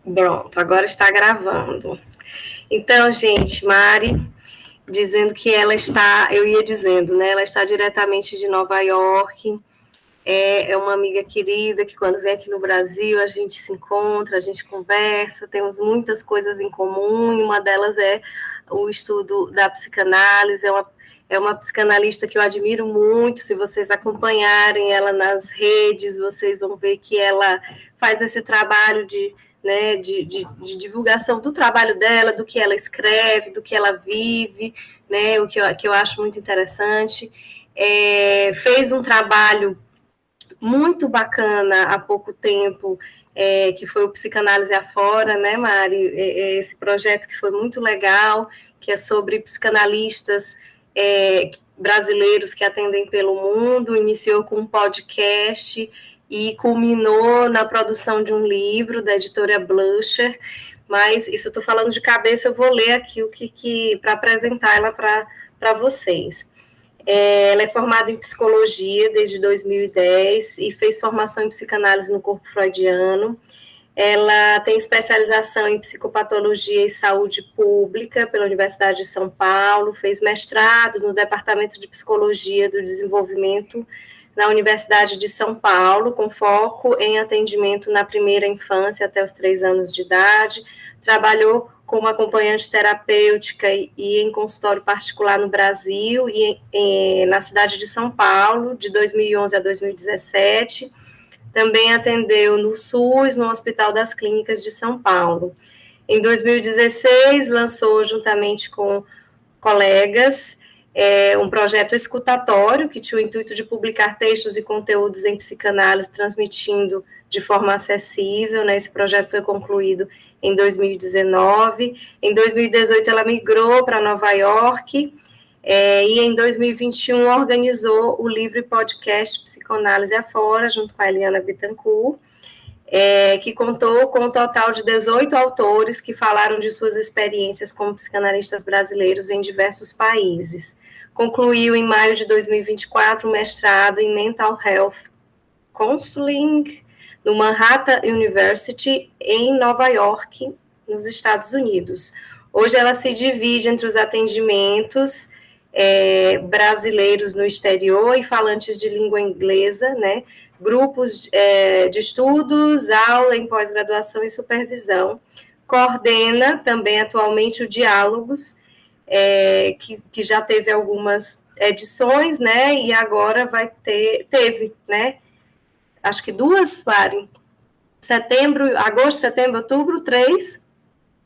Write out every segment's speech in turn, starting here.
Pronto, agora está gravando. Então, gente, Mari, dizendo que ela está, eu ia dizendo, né? Ela está diretamente de Nova York. É uma amiga querida que quando vem aqui no Brasil a gente se encontra, a gente conversa, temos muitas coisas em comum, e uma delas é o estudo da psicanálise. É uma psicanalista que eu admiro muito. Se vocês acompanharem ela nas redes, vocês vão ver que ela faz esse trabalho de divulgação do trabalho dela, do que ela escreve, do que ela vive, né, o que eu acho muito interessante. Fez um trabalho muito bacana há pouco tempo, que foi o Psicanálise Afora, né, Mari? Esse projeto que foi muito legal, que é sobre psicanalistas brasileiros que atendem pelo mundo, iniciou com um podcast e culminou na produção de um livro da editora Blusher. Mas isso eu estou falando de cabeça, eu vou ler aqui o que para apresentar ela para vocês. Ela é formada em psicologia desde 2010 e fez formação em psicanálise no corpo freudiano. Ela tem especialização em psicopatologia e saúde pública pela Universidade de São Paulo, fez mestrado no Departamento de Psicologia do Desenvolvimento na Universidade de São Paulo, com foco em atendimento na primeira infância até os 3 anos de idade. Trabalhou como acompanhante terapêutica e em consultório particular no Brasil e na cidade de São Paulo, de 2011 a 2017. Também atendeu no SUS, no Hospital das Clínicas de São Paulo. Em 2016, lançou, juntamente com colegas, um projeto escutatório que tinha o intuito de publicar textos e conteúdos em psicanálise, transmitindo de forma acessível, né? Esse projeto foi concluído em 2019. Em 2018, ela migrou para Nova York, e em 2021 organizou o livre podcast Psicanálise Afora, junto com a Eliana Bittencourt, que contou com um total de 18 autores que falaram de suas experiências como psicanalistas brasileiros em diversos países. Concluiu em maio de 2024 um mestrado em Mental Health Counseling no Manhattan University, em Nova York, nos Estados Unidos. Hoje ela se divide entre os atendimentos brasileiros no exterior e falantes de língua inglesa, né? Grupos de estudos, aula em pós-graduação e supervisão. Coordena também atualmente o Diálogos, que já teve algumas edições, né? E agora teve, né? Acho que 2, Mari. Agosto, setembro, outubro, 3.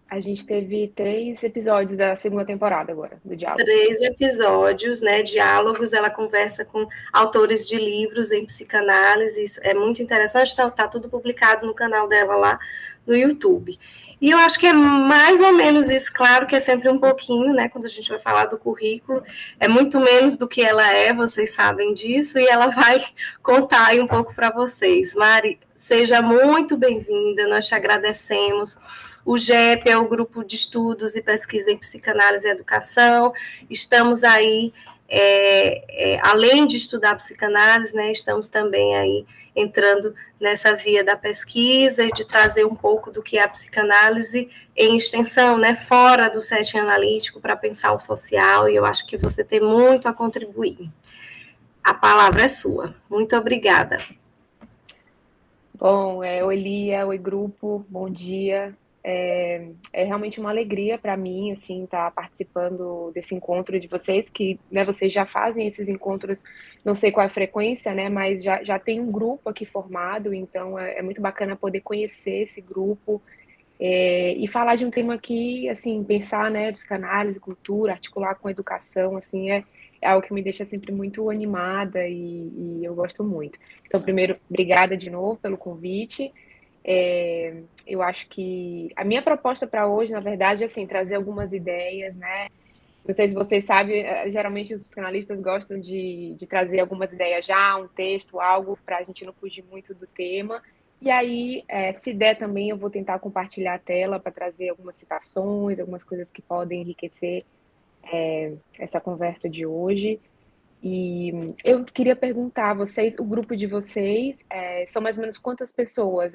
A gente teve 3 episódios da segunda temporada agora, do Diálogo. 3 episódios, né, diálogos. Ela conversa com autores de livros em psicanálise. Isso é muito interessante, tá tudo publicado no canal dela lá no YouTube. E eu acho que é mais ou menos isso, claro que é sempre um pouquinho, né, quando a gente vai falar do currículo, é muito menos do que ela é, vocês sabem disso, e ela vai contar aí um pouco para vocês. Mari, seja muito bem-vinda, nós te agradecemos. O GEP é o Grupo de Estudos e Pesquisa em Psicanálise e Educação. Estamos aí, além de estudar psicanálise, né, estamos também aí entrando nessa via da pesquisa e de trazer um pouco do que é a psicanálise em extensão, né, fora do setting analítico, para pensar o social, e eu acho que você tem muito a contribuir. A palavra é sua. Muito obrigada. Bom, oi Lia, oi grupo, bom dia. É realmente uma alegria para mim, assim, estar participando desse encontro de vocês, que, né, vocês já fazem esses encontros, não sei qual é a frequência, né, mas já tem um grupo aqui formado, então é muito bacana poder conhecer esse grupo, e falar de um tema que, assim, pensar, né, psicanálise, cultura, articular com educação, assim, é algo que me deixa sempre muito animada e eu gosto muito. Então, primeiro, obrigada de novo pelo convite. Eu acho que a minha proposta para hoje, na verdade, é assim, trazer algumas ideias, né? Não sei se vocês sabem, geralmente os psicanalistas gostam de trazer algumas ideias já, um texto, algo, para a gente não fugir muito do tema. E aí, se der também, eu vou tentar compartilhar a tela para trazer algumas citações, algumas coisas que podem enriquecer essa conversa de hoje. E eu queria perguntar a vocês, o grupo de vocês, são mais ou menos quantas pessoas?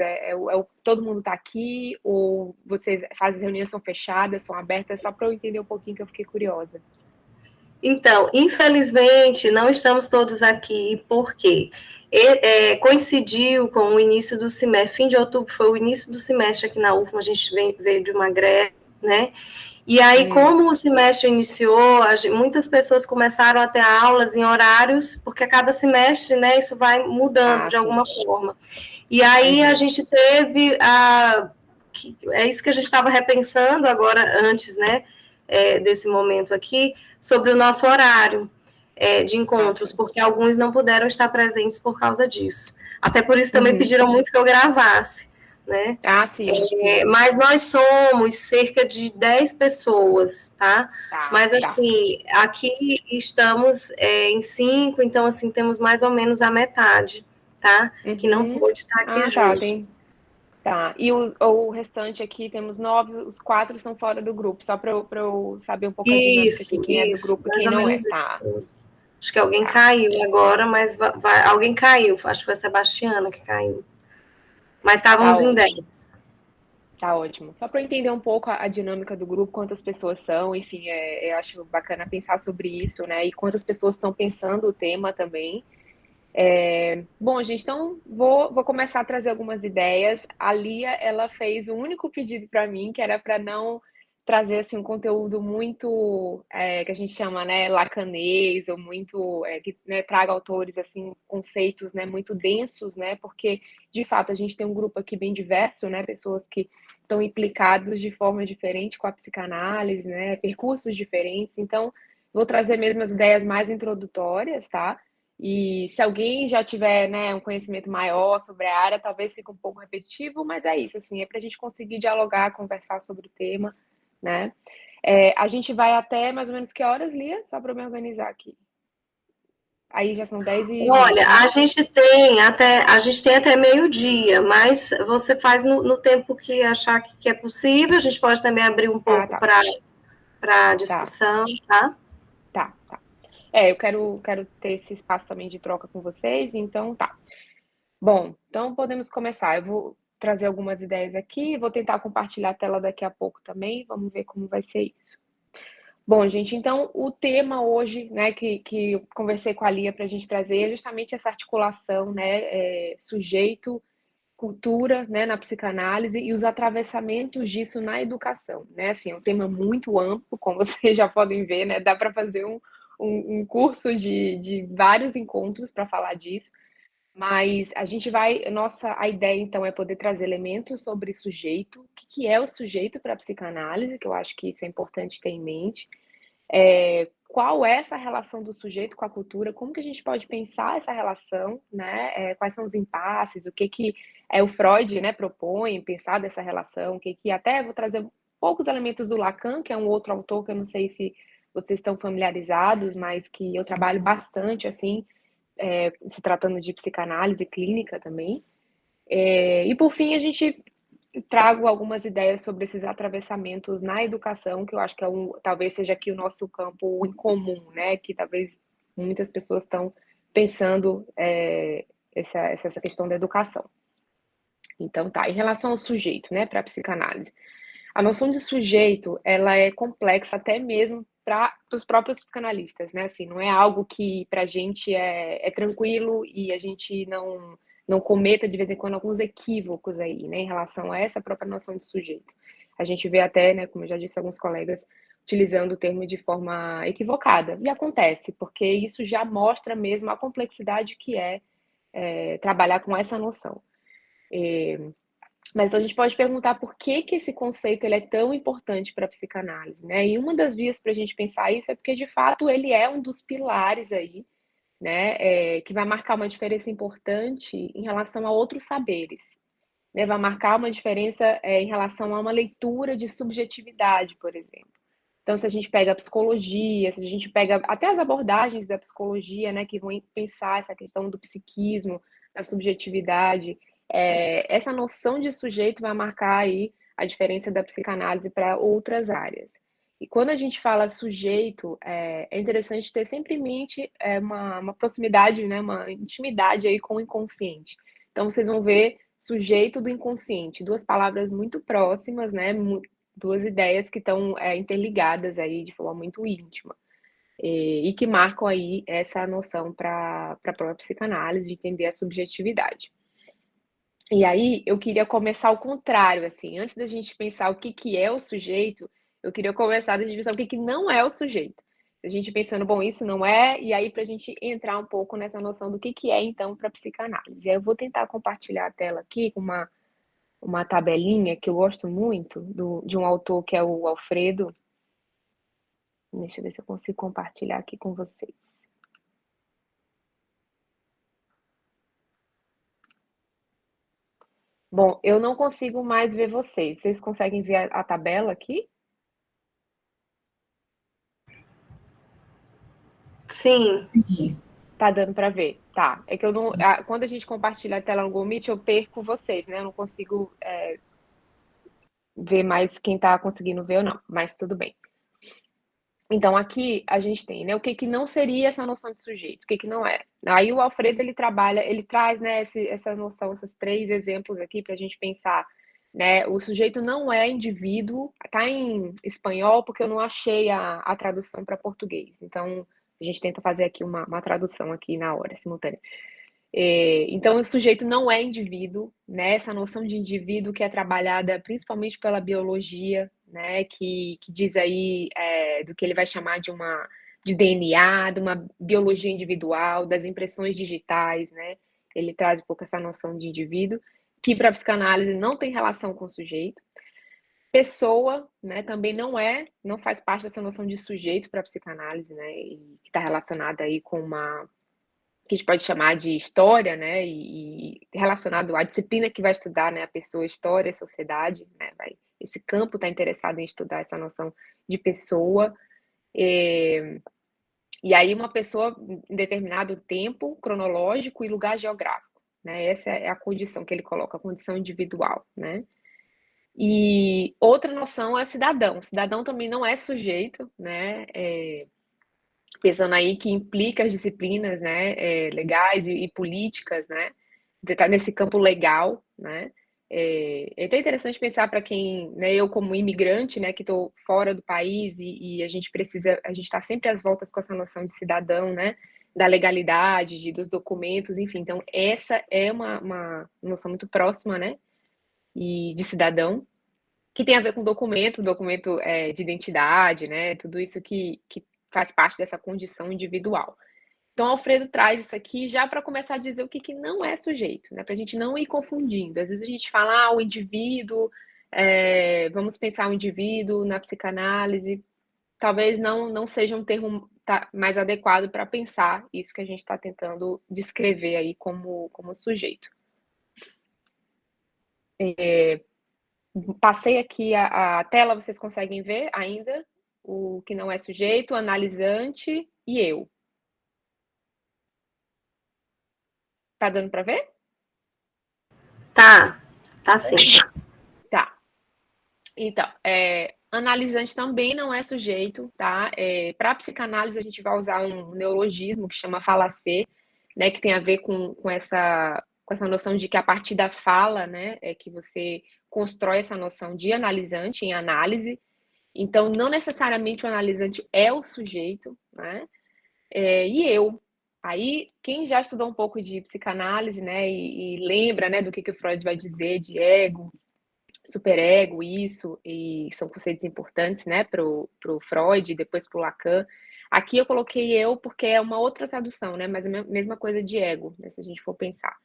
Todo mundo está aqui ou vocês fazem reuniões, são fechadas, são abertas? Só para eu entender um pouquinho que eu fiquei curiosa. Então, infelizmente, não estamos todos aqui, porque coincidiu com o início do semestre, fim de outubro foi o início do semestre aqui na UFMA, a gente veio de uma greve, né? E aí, como o semestre iniciou, muitas pessoas começaram a ter aulas em horários, porque a cada semestre, né, isso vai mudando de Sim. alguma forma. E aí a gente teve é isso que a gente estava repensando agora, antes, né, desse momento aqui, sobre o nosso horário de encontros, porque alguns não puderam estar presentes por causa disso. Até por isso também pediram muito que eu gravasse, né? Sim. Mas nós somos cerca de 10 pessoas, tá? Mas, assim, aqui estamos em 5, então, assim, temos mais ou menos a metade, tá? Que não pôde estar aqui junto. Tá. E o restante aqui, temos 9, os 4 são fora do grupo, só para eu saber um pouco a dinâmica aqui, quem é do grupo e mais quem ou não é. menos isso. Acho que alguém caiu agora, mas alguém caiu, acho que foi a Sebastiana que caiu. Mas estávamos em 10. Tá ótimo. Só para eu entender um pouco a dinâmica do grupo, quantas pessoas são, enfim, eu acho bacana pensar sobre isso, né? E quantas pessoas estão pensando o tema também. Bom, gente, então vou começar a trazer algumas ideias. A Lia, ela fez um único pedido para mim, que era para não trazer assim um conteúdo muito que a gente chama, né, lacanês ou muito que, né, traga autores assim conceitos, né, muito densos, né? Porque de fato a gente tem um grupo aqui bem diverso, né? Pessoas que estão implicados de forma diferente com a psicanálise, né? Percursos diferentes. Então, vou trazer mesmo as ideias mais introdutórias, tá? E se alguém já tiver, né, um conhecimento maior sobre a área, talvez fique um pouco repetitivo, mas é isso, assim, é para a gente conseguir dialogar, conversar sobre o tema, né? A gente vai até mais ou menos que horas, Lia? Só para eu me organizar aqui. Aí já são 10h20, Olha, né? a gente tem até meio-dia, mas você faz no tempo que achar que é possível. A gente pode também abrir um pouco Tá. para discussão, tá? Tá. Eu quero ter esse espaço também de troca com vocês, então tá. Bom, então podemos começar. Eu vou trazer algumas ideias aqui, vou tentar compartilhar a tela daqui a pouco também, vamos ver como vai ser isso. Bom, gente, então o tema hoje, né, que eu conversei com a Lia para a gente trazer é justamente essa articulação, né, sujeito, cultura, né, na psicanálise e os atravessamentos disso na educação, né? Assim, é um tema muito amplo, como vocês já podem ver, né? Dá para fazer um curso de vários encontros para falar disso. Mas a gente vai, a ideia então é poder trazer elementos sobre sujeito, o que é o sujeito para a psicanálise, que eu acho que isso é importante ter em mente. Qual é essa relação do sujeito com a cultura? Como que a gente pode pensar essa relação, né? Quais são os impasses? O que o Freud, né, propõe pensar dessa relação? O que até vou trazer poucos elementos do Lacan, que é um outro autor que eu não sei se vocês estão familiarizados, mas que eu trabalho bastante assim se tratando de psicanálise clínica também. E por fim, a gente trago algumas ideias sobre esses atravessamentos na educação, que eu acho que talvez seja aqui o nosso campo em comum, né? Que talvez muitas pessoas estão pensando essa questão da educação. Então, tá. Em relação ao sujeito, né, para a psicanálise, a noção de sujeito, ela é complexa até mesmo para os próprios psicanalistas, né? Assim, não é algo que para a gente é tranquilo e a gente não cometa de vez em quando alguns equívocos aí, né, em relação a essa própria noção de sujeito. A gente vê até, né, como eu já disse, alguns colegas utilizando o termo de forma equivocada. E acontece, porque isso já mostra mesmo a complexidade que trabalhar com essa noção. Mas então a gente pode perguntar por que esse conceito ele é tão importante para a psicanálise, né? E uma das vias para a gente pensar isso é porque, de fato, ele é um dos pilares aí, né? Que vai marcar uma diferença importante em relação a outros saberes, né? Vai marcar uma diferença em relação a uma leitura de subjetividade, por exemplo. Então, se a gente pega a psicologia, se a gente pega até as abordagens da psicologia, né, que vão pensar essa questão do psiquismo, da subjetividade, essa noção de sujeito vai marcar aí a diferença da psicanálise para outras áreas. E quando a gente fala sujeito, é interessante ter sempre em mente uma proximidade, né, uma intimidade aí com o inconsciente. Então vocês vão ver sujeito do inconsciente, duas palavras muito próximas, né, duas ideias que estão interligadas aí de forma muito íntima. E que marcam aí essa noção para a própria psicanálise, de entender a subjetividade. E aí, eu queria começar ao contrário, assim, antes da gente pensar o que que é o sujeito, eu queria começar da gente pensar o que que não é o sujeito. A gente pensando, bom, isso não é, e aí para a gente entrar um pouco nessa noção do que é, então, para a psicanálise. E aí eu vou tentar compartilhar a tela aqui com uma tabelinha que eu gosto muito, de um autor que é o Alfredo. Deixa eu ver se eu consigo compartilhar aqui com vocês. Bom, eu não consigo mais ver vocês. Vocês conseguem ver a tabela aqui? Sim. Tá dando para ver. Tá. É que eu não. Quando a gente compartilha a tela no Google Meet, eu perco vocês, né? Eu não consigo ver mais quem tá conseguindo ver ou não, mas tudo bem. Então, aqui a gente tem, né, o que não seria essa noção de sujeito, o que não é. Aí o Alfredo, ele traz, né, essa noção, esses três exemplos aqui para a gente pensar, né, o sujeito não é indivíduo, tá em espanhol porque eu não achei a tradução para português, então a gente tenta fazer aqui uma tradução aqui na hora, simultânea. Então, o sujeito não é indivíduo, né? Essa noção de indivíduo que é trabalhada principalmente pela biologia, né? Que diz aí do que ele vai chamar de DNA, de uma biologia individual, das impressões digitais, né? Ele traz um pouco essa noção de indivíduo, que para a psicanálise não tem relação com o sujeito. Pessoa, né? Também não faz parte dessa noção de sujeito para a psicanálise, né? E que está relacionada aí com uma que a gente pode chamar de história, né, e relacionado à disciplina que vai estudar, né, a pessoa, história e sociedade, né, esse campo está interessado em estudar essa noção de pessoa, e aí uma pessoa em determinado tempo cronológico e lugar geográfico, né, essa é a condição que ele coloca, a condição individual, né. E outra noção é cidadão. Cidadão também não é sujeito, né, pensando aí que implica as disciplinas, né, legais e políticas, né, está nesse campo legal, né. É até interessante pensar para quem, né, eu como imigrante, né, que estou fora do país e a gente está sempre às voltas com essa noção de cidadão, né, da legalidade, dos documentos, enfim. Então essa é uma noção muito próxima, né, e de cidadão, que tem a ver com documento de identidade, né, tudo isso que faz parte dessa condição individual. Então, Alfredo traz isso aqui já para começar a dizer o que não é sujeito, né, para a gente não ir confundindo. Às vezes a gente fala, o indivíduo, vamos pensar o indivíduo na psicanálise, talvez não seja um termo mais adequado para pensar isso que a gente está tentando descrever aí como sujeito. Passei aqui a tela, vocês conseguem ver ainda o que não é sujeito, analisante e eu. Tá dando para ver? Tá sim. Tá. Então, analisante também não é sujeito, tá? Para psicanálise, a gente vai usar um neologismo que chama falacer, né? Que tem a ver com essa noção de que a partir da fala, né? É que você constrói essa noção de analisante em análise. Então, não necessariamente o analisante é o sujeito, né? E eu. Aí, quem já estudou um pouco de psicanálise, né, e lembra, né, do que o Freud vai dizer de ego, superego, isso, e são conceitos importantes, né, pro Freud, depois pro Lacan. Aqui eu coloquei eu porque é uma outra tradução, né, mas é a mesma coisa de ego, né, se a gente for pensar.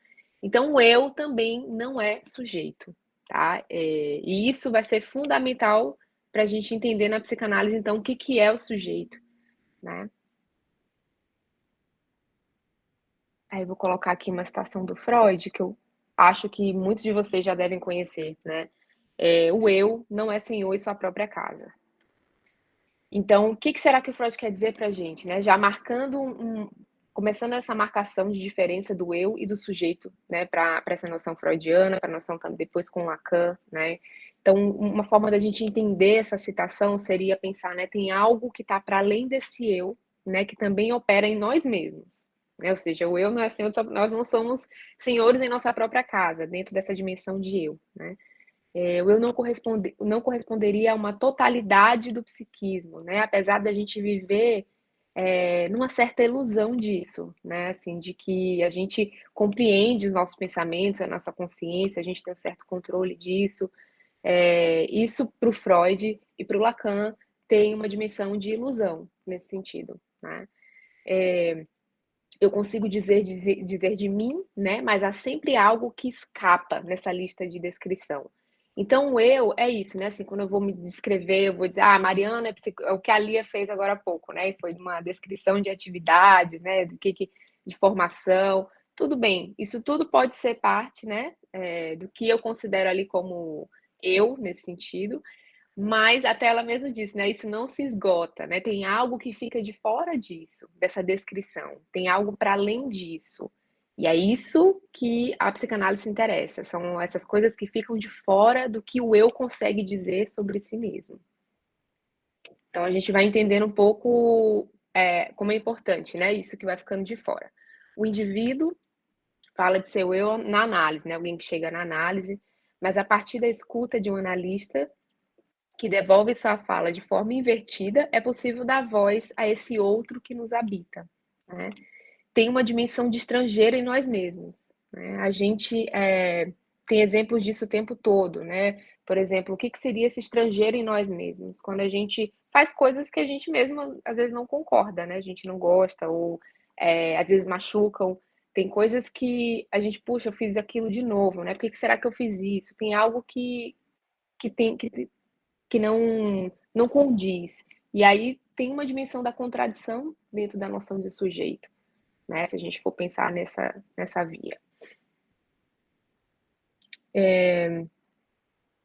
Então, o eu também não é sujeito, tá? E isso vai ser fundamental para a gente entender na psicanálise, então, o que é o sujeito, né? Aí eu vou colocar aqui uma citação do Freud, que eu acho que muitos de vocês já devem conhecer, né? O eu não é senhor em sua própria casa. Então, o que será que o Freud quer dizer para a gente, né? Já marcando começando essa marcação de diferença do eu e do sujeito, né? Para essa noção freudiana, para a noção também depois com Lacan, né? Então, uma forma da gente entender essa citação seria pensar, né, tem algo que está para além desse eu, né, que também opera em nós mesmos, né? Ou seja, o eu não é senhor, nós não somos senhores em nossa própria casa, dentro dessa dimensão de eu, né? O eu não corresponderia a uma totalidade do psiquismo, né? Apesar da gente viver numa certa ilusão disso, né? Assim, de que a gente compreende os nossos pensamentos, a nossa consciência, a gente tem um certo controle disso. Isso para o Freud e para o Lacan tem uma dimensão de ilusão nesse sentido, né? Eu consigo dizer de mim, né? Mas há sempre algo que escapa nessa lista de descrição. Então, o eu é isso, né? Assim, quando eu vou me descrever, eu vou dizer, Mariana é o que a Lia fez agora há pouco, né? Foi uma descrição de atividades, né? De formação. Tudo bem, isso tudo pode ser parte, né? Do que eu considero ali como eu, nesse sentido, mas até ela mesma disse, né, isso não se esgota, né? Tem algo que fica de fora disso, dessa descrição. Tem algo para além disso. E é isso que a psicanálise se interessa. São essas coisas que ficam de fora do que o eu consegue dizer sobre si mesmo. Então a gente vai entendendo um pouco como é importante, né? Isso que vai ficando de fora. O indivíduo fala de seu eu na análise, né? Alguém que chega na análise, mas a partir da escuta de um analista que devolve sua fala de forma invertida, é possível dar voz a esse outro que nos habita, né? Tem uma dimensão de estrangeiro em nós mesmos, né? A gente tem exemplos disso o tempo todo, né? Por exemplo, o que seria esse estrangeiro em nós mesmos? Quando a gente faz coisas que a gente mesmo às vezes não concorda, né? A gente não gosta ou às vezes machucam. Tem coisas que a gente, puxa, eu fiz aquilo de novo, né? Por que será que eu fiz isso? Tem algo que não condiz. E aí tem uma dimensão da contradição dentro da noção de sujeito, né? Se a gente for pensar nessa via.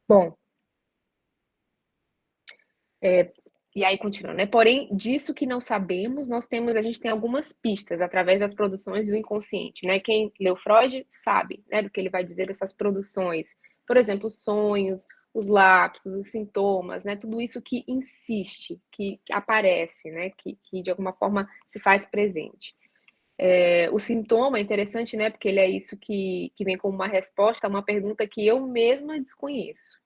Bom, e aí continuando, né? Porém, disso que não sabemos, a gente tem algumas pistas através das produções do inconsciente, né? Quem leu Freud sabe, né, do que ele vai dizer dessas produções. Por exemplo, os sonhos, os lapsos, os sintomas, né? Tudo isso que insiste, que aparece, né? Que de alguma forma se faz presente. O sintoma é interessante, né? Porque ele é isso que vem como uma resposta a uma pergunta que eu mesma desconheço,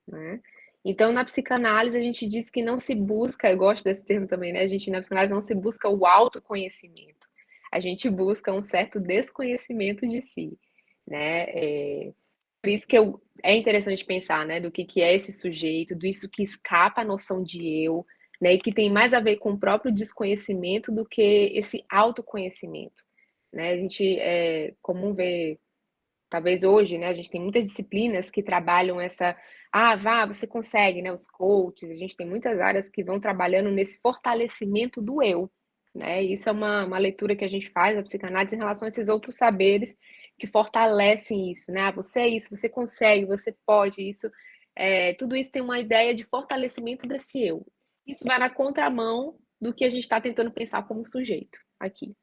né? Então, na psicanálise, a gente diz que não se busca, eu gosto desse termo também, né? A gente, na psicanálise, não se busca o autoconhecimento. A gente busca um certo desconhecimento de si, né? Por isso que é interessante pensar, né, do que é esse sujeito, do isso que escapa à noção de eu, né, e que tem mais a ver com o próprio desconhecimento do que esse autoconhecimento, né? A gente é comum ver, talvez hoje, né, a gente tem muitas disciplinas que trabalham você consegue, né, os coaches, a gente tem muitas áreas que vão trabalhando nesse fortalecimento do eu, né? Isso é uma leitura que a gente faz na psicanálise em relação a esses outros saberes que fortalecem isso, né? Você é isso, você consegue, você pode, isso, tudo isso tem uma ideia de fortalecimento desse eu. Isso vai na contramão do que a gente está tentando pensar como sujeito aqui.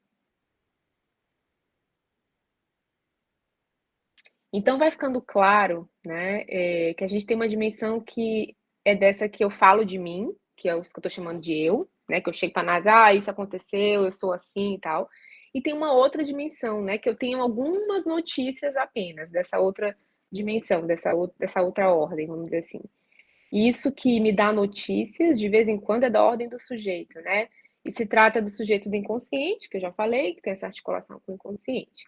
Então vai ficando claro, né, que a gente tem uma dimensão que é dessa que eu falo de mim, que é o que eu estou chamando de eu, né, que eu chego para analisar, isso aconteceu, eu sou assim e tal. E tem uma outra dimensão, né, que eu tenho algumas notícias apenas dessa outra dimensão, dessa outra ordem, vamos dizer assim. E isso que me dá notícias, de vez em quando, é da ordem do sujeito, né? E se trata do sujeito do inconsciente, que eu já falei, que tem essa articulação com o inconsciente.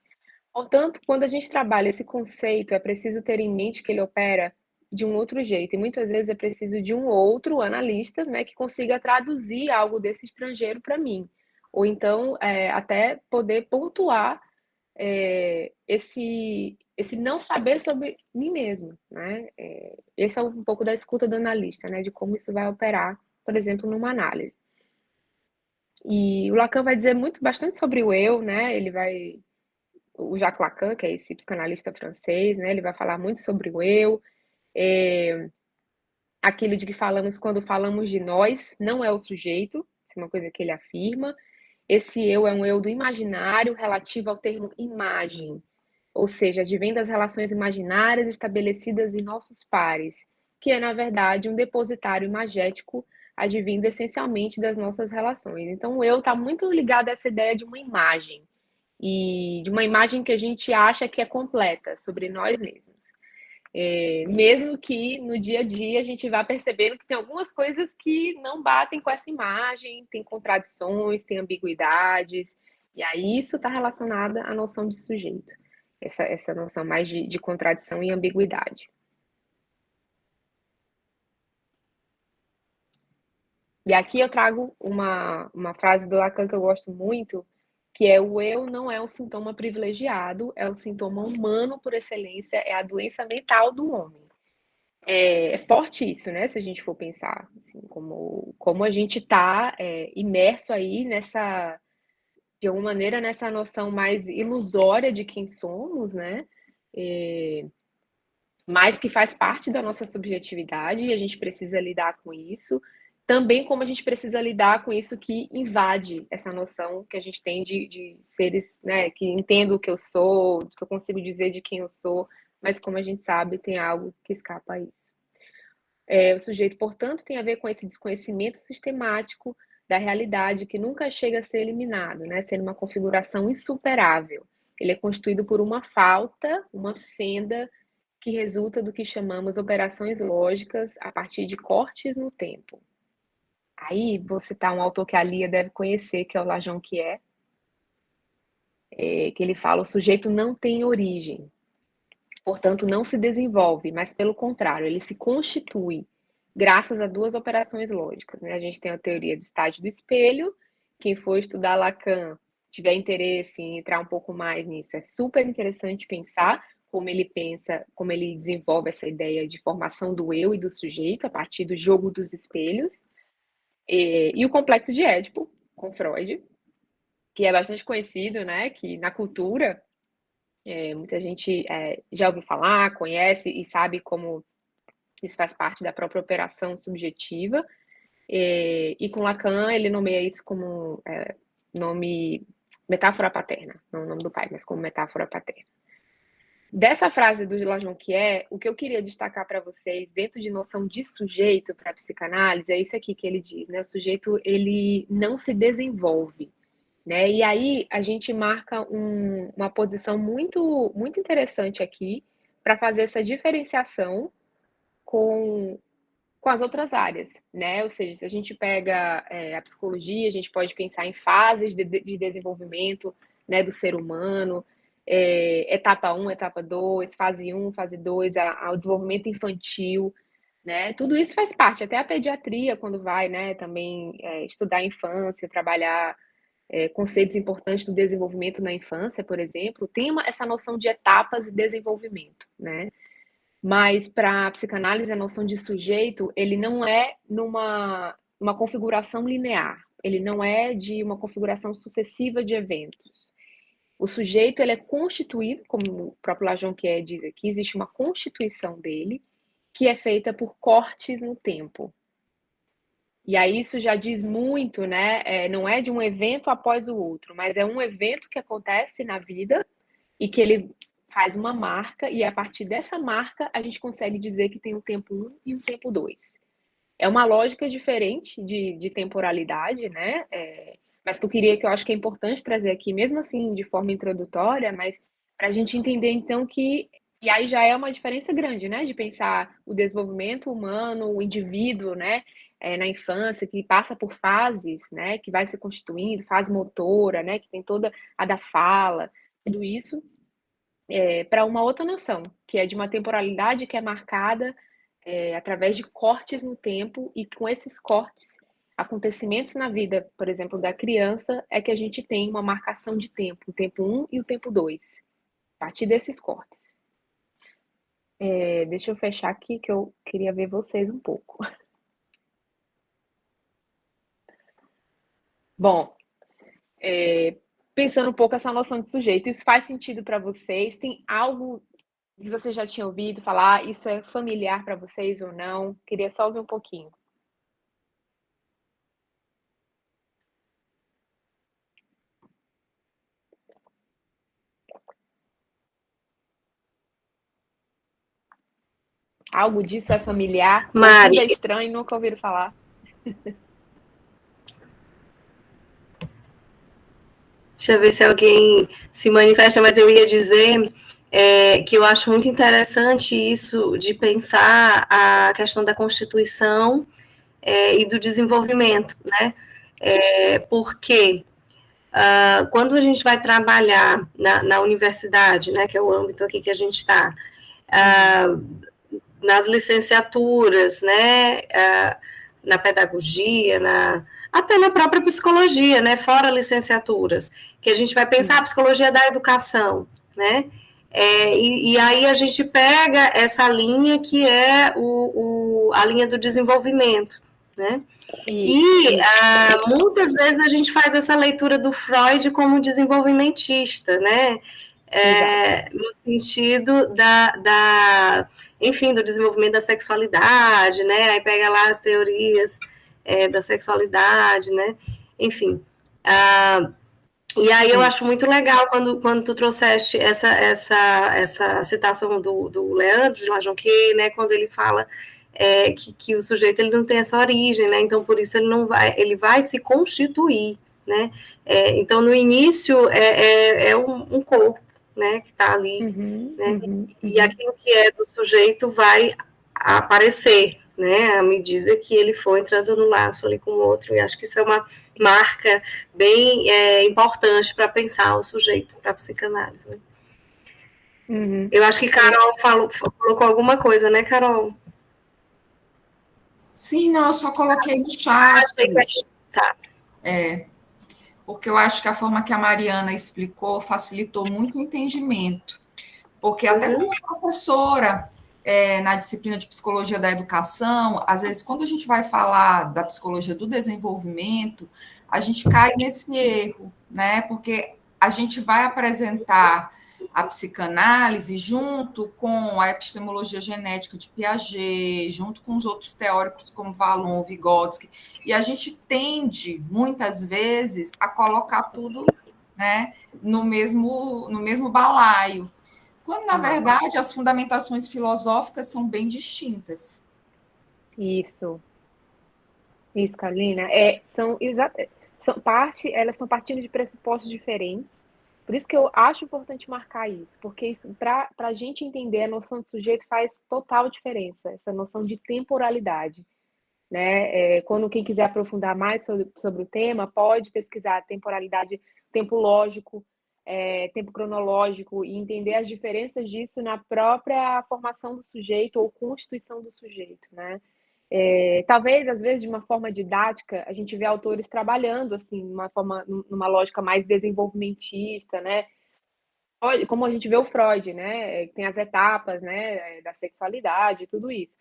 Portanto, quando a gente trabalha esse conceito, é preciso ter em mente que ele opera de um outro jeito, e muitas vezes é preciso de um outro analista, né, que consiga traduzir algo desse estrangeiro para mim, ou então até poder pontuar esse não saber sobre mim mesmo, né? Esse é um pouco da escuta do analista, né, de como isso vai operar, por exemplo, numa análise. E o Lacan vai dizer bastante sobre o eu, né? O Jacques Lacan, que é esse psicanalista francês, né, ele vai falar muito sobre o eu, aquilo de que falamos quando falamos de nós, não é o sujeito, isso é uma coisa que ele afirma. Esse eu é um eu do imaginário relativo ao termo imagem, ou seja, advém das relações imaginárias estabelecidas em nossos pares, que é, na verdade, um depositário imagético advindo essencialmente das nossas relações. Então, o eu está muito ligado a essa ideia de uma imagem, e de uma imagem que a gente acha que é completa sobre nós mesmos. Mesmo que no dia a dia a gente vá percebendo que tem algumas coisas que não batem com essa imagem, tem contradições, tem ambiguidades, e aí isso está relacionado à noção de sujeito, essa noção mais de contradição e ambiguidade. E aqui eu trago uma frase do Lacan que eu gosto muito, que é: o eu não é um sintoma privilegiado, é um sintoma humano por excelência, é a doença mental do homem. É forte isso, né? Se a gente for pensar, assim, como a gente está imerso aí nessa, de alguma maneira, nessa noção mais ilusória de quem somos, né? É, mas que faz parte da nossa subjetividade e a gente precisa lidar com isso. Também como a gente precisa lidar com isso que invade essa noção que a gente tem de seres, né, que entendo o que eu sou, que eu consigo dizer de quem eu sou, mas como a gente sabe, tem algo que escapa a isso. O sujeito, portanto, tem a ver com esse desconhecimento sistemático da realidade que nunca chega a ser eliminado, né, sendo uma configuração insuperável. Ele é constituído por uma falta, uma fenda que resulta do que chamamos operações lógicas a partir de cortes no tempo. Aí vou citar um autor que a Lia deve conhecer, que é o Lajonquier, que ele fala: o sujeito não tem origem, portanto não se desenvolve, mas pelo contrário, ele se constitui graças a duas operações lógicas, né? A gente tem a teoria do estádio do espelho. Quem for estudar Lacan, tiver interesse em entrar um pouco mais nisso, é super interessante pensar como ele pensa, como ele desenvolve essa ideia de formação do eu e do sujeito a partir do jogo dos espelhos. E o complexo de Édipo, com Freud, que é bastante conhecido, né? Que na cultura muita gente já ouviu falar, conhece e sabe como isso faz parte da própria operação subjetiva. E com Lacan, ele nomeia isso como nome metáfora paterna, não o nome do pai, mas como metáfora paterna. Dessa frase do Lajonquier, o que eu queria destacar para vocês, dentro de noção de sujeito para a psicanálise, é isso aqui que ele diz, né? O sujeito, ele não se desenvolve, né? E aí a gente marca uma posição muito, muito interessante aqui para fazer essa diferenciação com as outras áreas, né? Ou seja, se a gente pega a psicologia, a gente pode pensar em fases de desenvolvimento, né, do ser humano, etapa 1, etapa 2, fase 1, fase 2, ao desenvolvimento infantil, né? Tudo isso faz parte, até a pediatria, quando vai, né, também estudar a infância, trabalhar conceitos importantes do desenvolvimento na infância, por exemplo, tem essa noção de etapas e desenvolvimento, né? Mas para a psicanálise, a noção de sujeito, ele não é uma configuração linear, ele não é de uma configuração sucessiva de eventos. O sujeito, ele é constituído, como o próprio Lajonquier diz aqui, existe uma constituição dele, que é feita por cortes no tempo. E aí isso já diz muito, né? Não é de um evento após o outro, mas é um evento que acontece na vida e que ele faz uma marca, e a partir dessa marca a gente consegue dizer que tem o tempo 1 e o tempo 2. É uma lógica diferente de temporalidade, né? Mas que eu acho que é importante trazer aqui, mesmo assim de forma introdutória, mas para a gente entender então que. E aí já é uma diferença grande, né? De pensar o desenvolvimento humano, o indivíduo, né? Na infância, que passa por fases, né? Que vai se constituindo, fase motora, né? Que tem toda a da fala, tudo isso para uma outra noção, que é de uma temporalidade que é marcada através de cortes no tempo, e com esses cortes, acontecimentos na vida, por exemplo, da criança, é que a gente tem uma marcação de tempo, o tempo 1 e o tempo 2, a partir desses cortes. Deixa eu fechar aqui, que eu queria ver vocês um pouco. Bom, pensando um pouco essa noção de sujeito, isso faz sentido para vocês? Tem algo, se vocês já tinham ouvido falar, isso é familiar para vocês ou não? Queria só ouvir um pouquinho. Algo disso é familiar ou tudo é Mari, estranho e nunca ouviram falar? deixa eu ver se alguém se manifesta, mas eu ia dizer que eu acho muito interessante isso de pensar a questão da Constituição e do desenvolvimento, né? Porque quando a gente vai trabalhar na universidade, né, que é o âmbito aqui que a gente está, nas licenciaturas, né, na pedagogia, até na própria psicologia, né, fora licenciaturas, que a gente vai pensar a psicologia da educação, né, e aí a gente pega essa linha que é a linha do desenvolvimento, né, e muitas vezes a gente faz essa leitura do Freud como desenvolvimentista, né? No sentido enfim, do desenvolvimento da sexualidade, né? Aí pega lá as teorias da sexualidade, né? Enfim. E aí eu acho muito legal quando tu trouxeste essa citação do Leandro de La Jonquière, né? Quando ele fala que o sujeito ele não tem essa origem, né? Então por isso ele vai se constituir, né? Então no início é um corpo, né? Que está ali, né? E aquilo que é do sujeito vai aparecer, né? À medida que ele for entrando no laço ali com o outro. E acho que isso é uma marca bem importante para pensar o sujeito para a psicanálise, né? Eu acho que Carol colocou alguma coisa, né, Carol? Sim, não, eu só coloquei no chat. Tá. Porque eu acho que a forma que a Mariana explicou facilitou muito o entendimento. Porque até como professora, na disciplina de psicologia da educação, às vezes, quando a gente vai falar da psicologia do desenvolvimento, a gente cai nesse erro, né? Porque a gente vai apresentar a psicanálise junto com a epistemologia genética de Piaget, junto com os outros teóricos como Valon, Vygotsky, e a gente tende, muitas vezes, a colocar tudo, né, no mesmo balaio, quando, na verdade, as fundamentações filosóficas são bem distintas. Isso, Carolina. Elas estão partindo de pressupostos diferentes. Por isso que eu acho importante marcar isso, porque isso, para a gente entender a noção de sujeito, faz total diferença, essa noção de temporalidade. Né? Quando quem quiser aprofundar mais sobre o tema, pode pesquisar temporalidade, tempo lógico, tempo cronológico, e entender as diferenças disso na própria formação do sujeito ou constituição do sujeito. Né? Talvez, às vezes, de uma forma didática, a gente vê autores trabalhando assim, numa lógica mais desenvolvimentista, né? Como a gente vê o Freud, né? Tem as etapas, né, da sexualidade, tudo isso.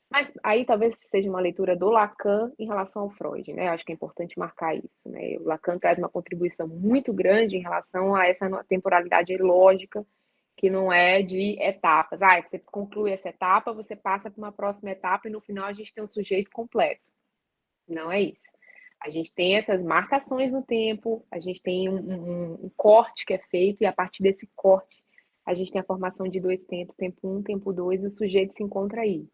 Mas aí talvez seja uma leitura do Lacan em relação ao Freud, né? Acho que é importante marcar isso, né? O Lacan traz uma contribuição muito grande em relação a essa temporalidade lógica, que não é de etapas. Você conclui essa etapa, você passa para uma próxima etapa e no final a gente tem um sujeito completo. Não é isso. A gente tem essas marcações no tempo, a gente tem um corte que é feito, e a partir desse corte a gente tem a formação de dois tempos, tempo 1, tempo 2, e o sujeito se encontra aí,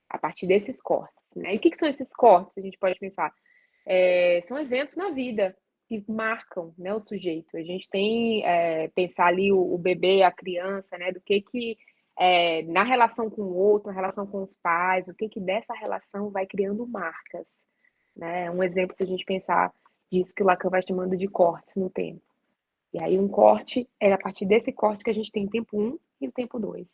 a partir desses cortes. Né? E o que são esses cortes? A gente pode pensar. São eventos na vida que marcam, né, o sujeito. A gente tem pensar ali o bebê, a criança, né, do que na relação com o outro, na relação com os pais, o que dessa relação vai criando marcas. Né? Um exemplo para a gente pensar disso que o Lacan vai chamando de cortes no tempo. E aí um corte é a partir desse corte que a gente tem o tempo 1 e o tempo 2.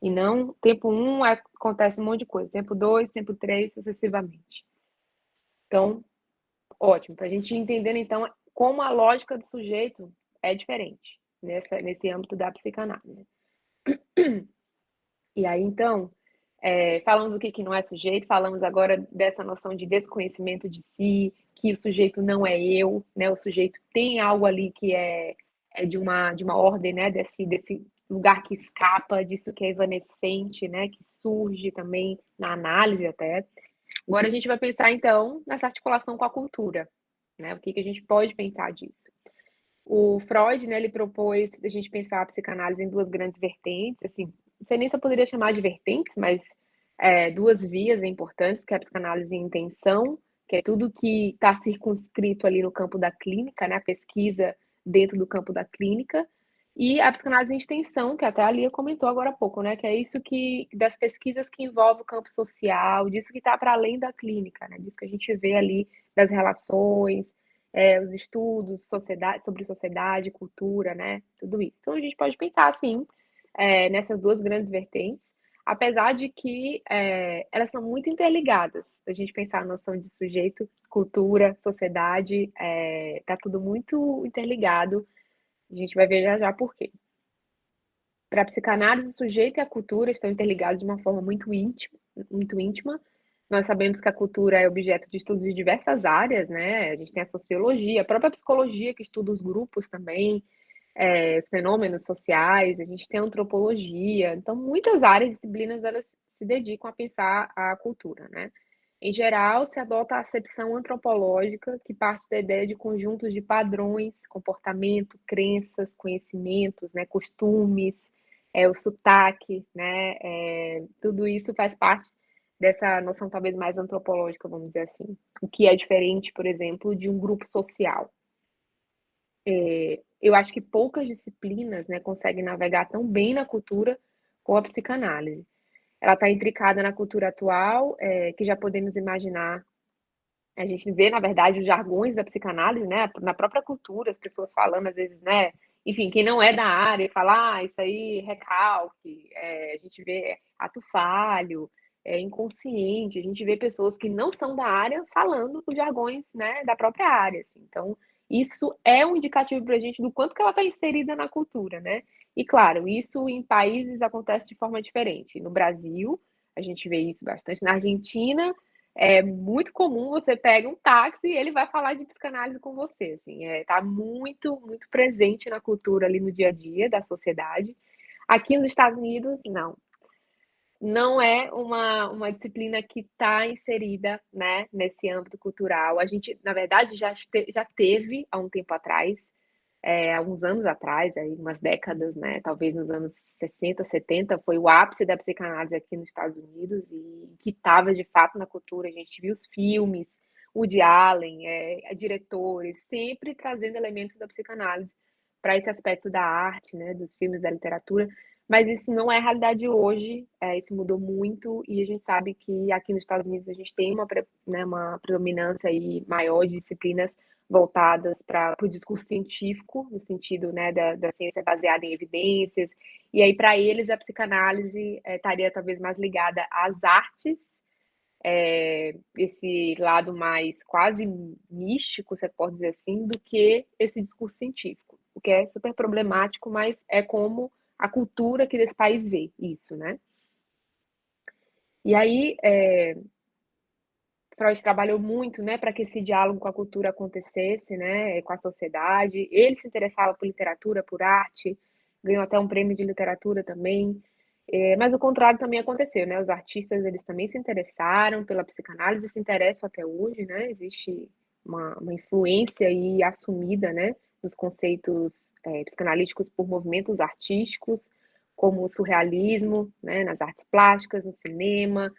E não, tempo 1 acontece um monte de coisa, tempo 2, tempo 3, sucessivamente. Então, ótimo, para a gente ir entendendo, então, como a lógica do sujeito é diferente nesse âmbito da psicanálise. E aí, então, falamos do que não é sujeito, falamos agora dessa noção de desconhecimento de si, que o sujeito não é eu, né? O sujeito tem algo ali que é de uma ordem, né? Desse lugar que escapa, disso que é evanescente, né? Que surge também na análise até. Agora a gente vai pensar, então, nessa articulação com a cultura, né? O que a gente pode pensar disso? O Freud, né, ele propôs a gente pensar a psicanálise em duas grandes vertentes, assim, não sei nem se eu poderia chamar de vertentes, mas duas vias importantes, que é a psicanálise em intenção, que é tudo que está circunscrito ali no campo da clínica, né? A pesquisa dentro do campo da clínica, e a psicanálise em extensão, que até a Lia comentou agora há pouco, né? Que é isso das pesquisas que envolvem o campo social, disso que está para além da clínica, né? Disso que a gente vê ali das relações, os estudos sobre sociedade, cultura, né? Tudo isso. Então a gente pode pensar assim, nessas duas grandes vertentes, apesar de que elas são muito interligadas. Se a gente pensar na noção de sujeito, cultura, sociedade, está tudo muito interligado. A gente vai ver já já por quê. Para a psicanálise, o sujeito e a cultura estão interligados de uma forma muito íntima, muito íntima. Nós sabemos que a cultura é objeto de estudos de diversas áreas, né? A gente tem a sociologia, a própria psicologia, que estuda os grupos também, os fenômenos sociais, a gente tem a antropologia. Então, muitas áreas, disciplinas, elas se dedicam a pensar a cultura, né? Em geral, se adota a acepção antropológica, que parte da ideia de conjuntos de padrões, comportamento, crenças, conhecimentos, né, costumes, o sotaque, né, tudo isso faz parte dessa noção talvez mais antropológica, vamos dizer assim. O que é diferente, por exemplo, de um grupo social. Eu acho que poucas disciplinas, né, conseguem navegar tão bem na cultura com a psicanálise. Ela está intricada na cultura atual, que já podemos imaginar. A gente vê, na verdade, os jargões da psicanálise, né, na própria cultura, as pessoas falando, às vezes, né, enfim, quem não é da área fala, isso aí, recalque, a gente vê ato falho, inconsciente, a gente vê pessoas que não são da área falando os jargões, né, da própria área, assim. Então, isso é um indicativo para a gente do quanto que ela está inserida na cultura, né? E, claro, isso em países acontece de forma diferente. No Brasil, a gente vê isso bastante. Na Argentina, é muito comum você pega um táxi e ele vai falar de psicanálise com você, assim, tá muito, muito presente na cultura ali no dia a dia da sociedade. Aqui nos Estados Unidos, não é uma disciplina que está inserida, né, nesse âmbito cultural. A gente, na verdade, já teve há um tempo atrás, alguns anos atrás, aí, umas décadas, né, talvez nos anos 60, 70, foi o ápice da psicanálise aqui nos Estados Unidos e que estava, de fato, na cultura. A gente viu os filmes, Woody Allen, diretores, sempre trazendo elementos da psicanálise para esse aspecto da arte, né, dos filmes, da literatura, mas isso não é a realidade hoje, isso mudou muito e a gente sabe que aqui nos Estados Unidos a gente tem uma predominância aí maior de disciplinas voltadas para o discurso científico, no sentido, né, da ciência baseada em evidências, e aí para eles a psicanálise estaria talvez mais ligada às artes, esse lado mais quase místico, você pode dizer assim, do que esse discurso científico, o que é super problemático, mas é como a cultura que desse país vê isso, né? E aí, Freud trabalhou muito, né, para que esse diálogo com a cultura acontecesse, né, com a sociedade. Ele se interessava por literatura, por arte, ganhou até um prêmio de literatura também. Mas o contrário também aconteceu, né? Os artistas, eles também se interessaram pela psicanálise, se interessam até hoje, né? Existe uma influência aí assumida, né, dos conceitos psicanalíticos por movimentos artísticos, como o surrealismo, né, nas artes plásticas, no cinema.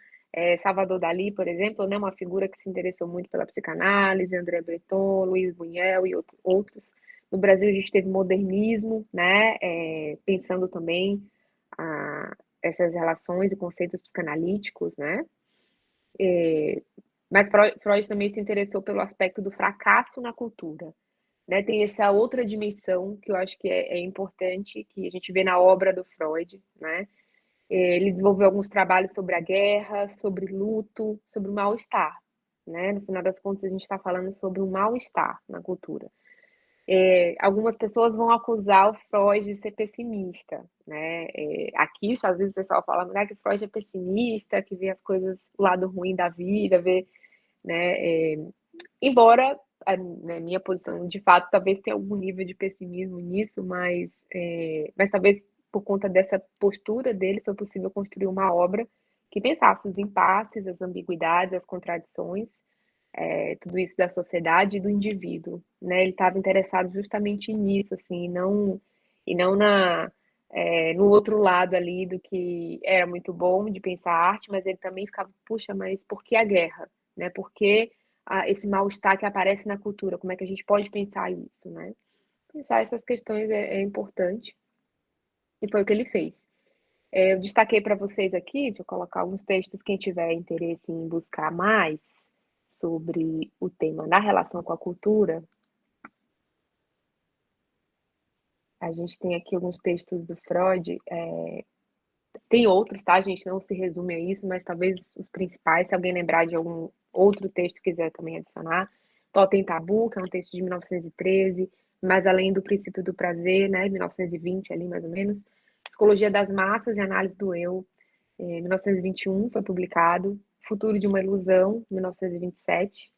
Salvador Dalí, por exemplo, né, uma figura que se interessou muito pela psicanálise, André Breton, Luiz Buñuel e outros. No Brasil, a gente teve modernismo, né, pensando também essas relações e conceitos psicanalíticos, né? Mas Freud também se interessou pelo aspecto do fracasso na cultura, né? Tem essa outra dimensão que eu acho que é importante, que a gente vê na obra do Freud, né? Ele desenvolveu alguns trabalhos sobre a guerra, sobre luto, sobre o mal-estar, né? No final das contas, a gente está falando sobre o mal-estar na cultura. Algumas pessoas vão acusar o Freud de ser pessimista, né? Aqui, às vezes, o pessoal fala que Freud é pessimista, que vê as coisas, o lado ruim da vida, vê, né? Embora a minha posição, de fato, talvez tenha algum nível de pessimismo nisso, mas talvez por conta dessa postura dele foi possível construir uma obra que pensasse os impasses, as ambiguidades, as contradições, tudo isso da sociedade e do indivíduo, né? Ele estava interessado justamente nisso, assim, e não no outro lado ali do que era muito bom de pensar a arte, mas ele também ficava, puxa, mas por que a guerra? Né? Por que esse mal-estar que aparece na cultura? Como é que a gente pode pensar isso? Né? Pensar essas questões é importante, e foi o que ele fez. Eu destaquei para vocês aqui, deixa eu colocar alguns textos, quem tiver interesse em buscar mais sobre o tema na relação com a cultura. A gente tem aqui alguns textos do Freud, tem outros, tá? A gente não se resume a isso, mas talvez os principais, se alguém lembrar de algum outro texto quiser também adicionar. Totem Tabu, que é um texto de 1913, mas além do princípio do prazer, né, 1920 ali mais ou menos. Psicologia das Massas e Análise do Eu, 1921 foi publicado. Futuro de uma Ilusão, 1927.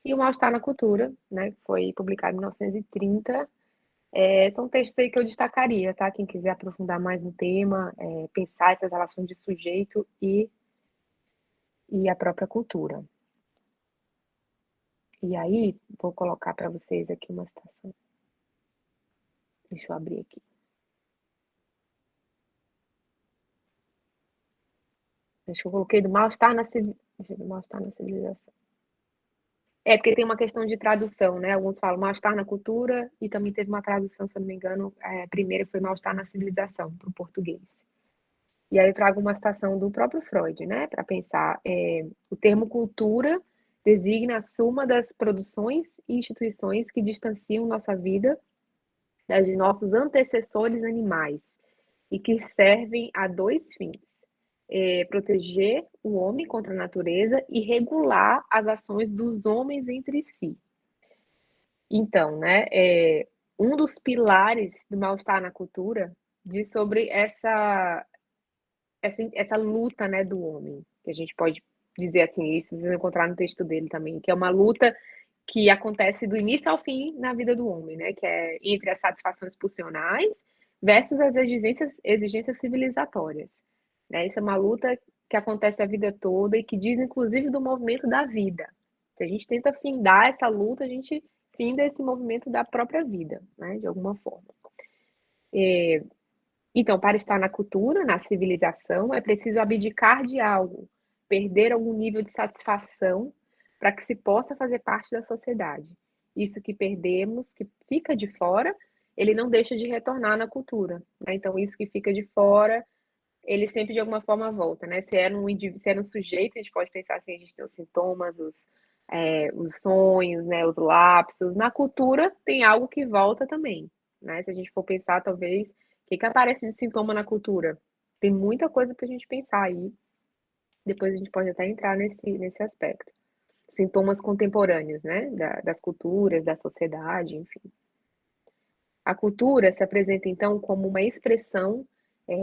E O Mal-Estar na Cultura, né, que foi publicado em 1930. São textos aí que eu destacaria, tá? Quem quiser aprofundar mais no tema, pensar essas relações de sujeito e a própria cultura. E aí, vou colocar para vocês aqui uma citação. Deixa eu abrir aqui. Acho que eu coloquei do mal-estar na civilização. Porque tem uma questão de tradução, né? Alguns falam mal-estar na cultura e também teve uma tradução, se eu não me engano, a primeira foi mal-estar na civilização, para o português. E aí eu trago uma citação do próprio Freud, né? Para pensar, o termo cultura designa a soma das produções e instituições que distanciam nossa vida das de nossos antecessores animais e que servem a dois fins: proteger o homem contra a natureza e regular as ações dos homens entre si. Então, né, um dos pilares do mal-estar na cultura diz sobre essa luta, né, do homem, que a gente pode dizer assim, isso vocês vão encontrar no texto dele também, que é uma luta que acontece do início ao fim na vida do homem, né, que é entre as satisfações pulsionais versus as exigências civilizatórias, né? Isso é uma luta que acontece a vida toda e que diz, inclusive, do movimento da vida. Se a gente tenta findar essa luta, a gente finda esse movimento da própria vida, né, de alguma forma. Então, para estar na cultura, na civilização, é preciso abdicar de algo, perder algum nível de satisfação para que se possa fazer parte da sociedade. Isso que perdemos, que fica de fora, ele não deixa de retornar na cultura, né? Então, isso que fica de fora, ele sempre de alguma forma volta, né? Se é um sujeito, a gente pode pensar assim, a gente tem os sintomas, os sonhos, né? Os lapsos. Na cultura, tem algo que volta também, né? Se a gente for pensar, talvez o que aparece de sintoma na cultura? Tem muita coisa para a gente pensar aí. Depois a gente pode até entrar nesse aspecto. Sintomas contemporâneos, né? Das culturas, da sociedade, enfim. A cultura se apresenta, então, como uma expressão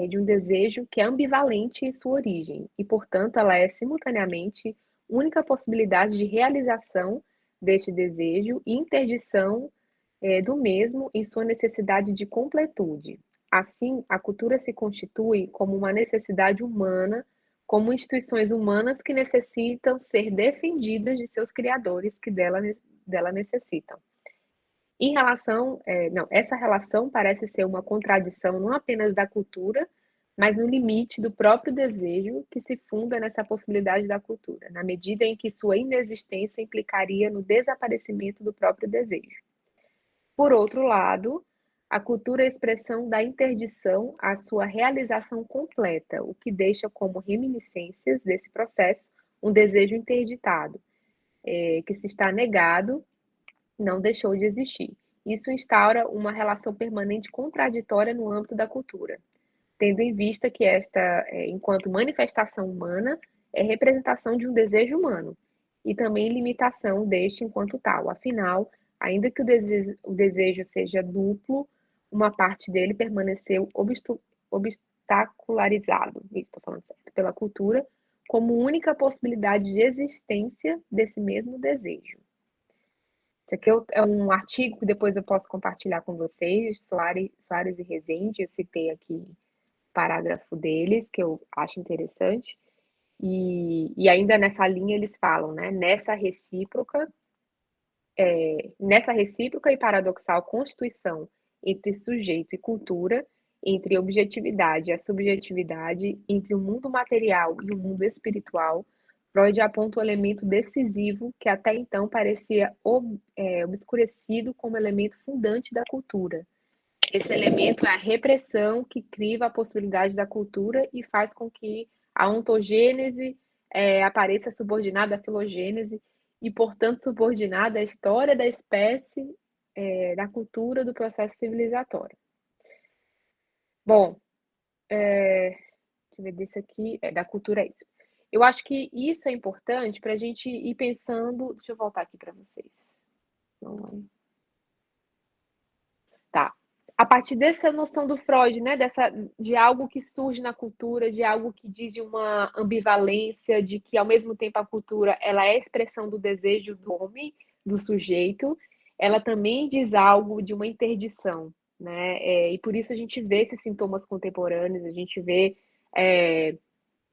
de um desejo que é ambivalente em sua origem e, portanto, ela é simultaneamente única possibilidade de realização deste desejo e interdição do mesmo em sua necessidade de completude. Assim, a cultura se constitui como uma necessidade humana, como instituições humanas que necessitam ser defendidas de seus criadores que dela necessitam. Essa relação parece ser uma contradição não apenas da cultura, mas no limite do próprio desejo que se funda nessa possibilidade da cultura, na medida em que sua inexistência implicaria no desaparecimento do próprio desejo. Por outro lado, a cultura é a expressão da interdição à sua realização completa, o que deixa como reminiscências desse processo um desejo interditado, que se está negado, não deixou de existir. Isso instaura uma relação permanente contraditória no âmbito da cultura, tendo em vista que esta, enquanto manifestação humana, é representação de um desejo humano, e também limitação deste enquanto tal. Afinal, ainda que o desejo seja duplo, uma parte dele permaneceu obstacularizado, isso estou falando certo, pela cultura, como única possibilidade de existência desse mesmo desejo. Esse aqui é um artigo que depois eu posso compartilhar com vocês, Soares e Rezende, eu citei aqui o parágrafo deles, que eu acho interessante, e ainda nessa linha eles falam, né, nessa recíproca e paradoxal constituição entre sujeito e cultura, entre a objetividade e a subjetividade, entre o mundo material e o mundo espiritual, Freud aponta um elemento decisivo que até então parecia obscurecido como elemento fundante da cultura. Esse elemento é a repressão que criva a possibilidade da cultura e faz com que a ontogênese apareça subordinada à filogênese e, portanto, subordinada à história da espécie, da cultura, do processo civilizatório. Bom, deixa eu ver desse aqui, da cultura é isso. Eu acho que isso é importante para a gente ir pensando. Deixa eu voltar aqui para vocês. Tá. A partir dessa noção do Freud, né, de algo que surge na cultura, de algo que diz de uma ambivalência, de que ao mesmo tempo a cultura ela é a expressão do desejo do homem, do sujeito, ela também diz algo de uma interdição, né? E por isso a gente vê esses sintomas contemporâneos, a gente vê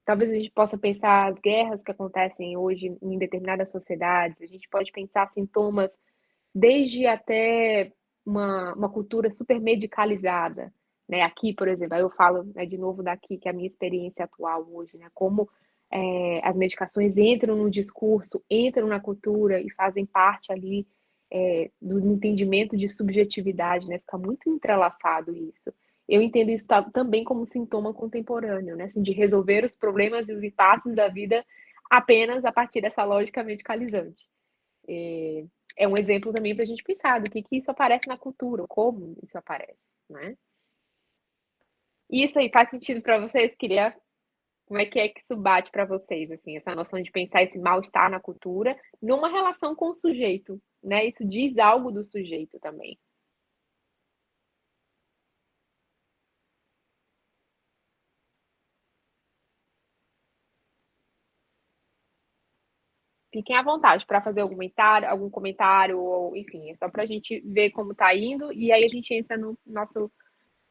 talvez a gente possa pensar as guerras que acontecem hoje em determinadas sociedades, a gente pode pensar sintomas desde até uma cultura super medicalizada, né? Aqui, por exemplo, aí eu falo, né, de novo daqui, que é a minha experiência atual hoje, né? Como as medicações entram no discurso, entram na cultura e fazem parte ali do entendimento de subjetividade, né? Fica muito entrelaçado isso. Eu entendo isso também como sintoma contemporâneo, né? Assim, de resolver os problemas e os impasses da vida apenas a partir dessa lógica medicalizante. É um exemplo também para a gente pensar do que isso aparece na cultura, como isso aparece, né? Isso aí faz sentido para vocês? Como é que isso bate para vocês, assim, essa noção de pensar esse mal-estar na cultura numa relação com o sujeito, né? Isso diz algo do sujeito também. Fiquem à vontade para fazer algum comentário, ou enfim, é só para a gente ver como está indo, e aí a gente entra no nosso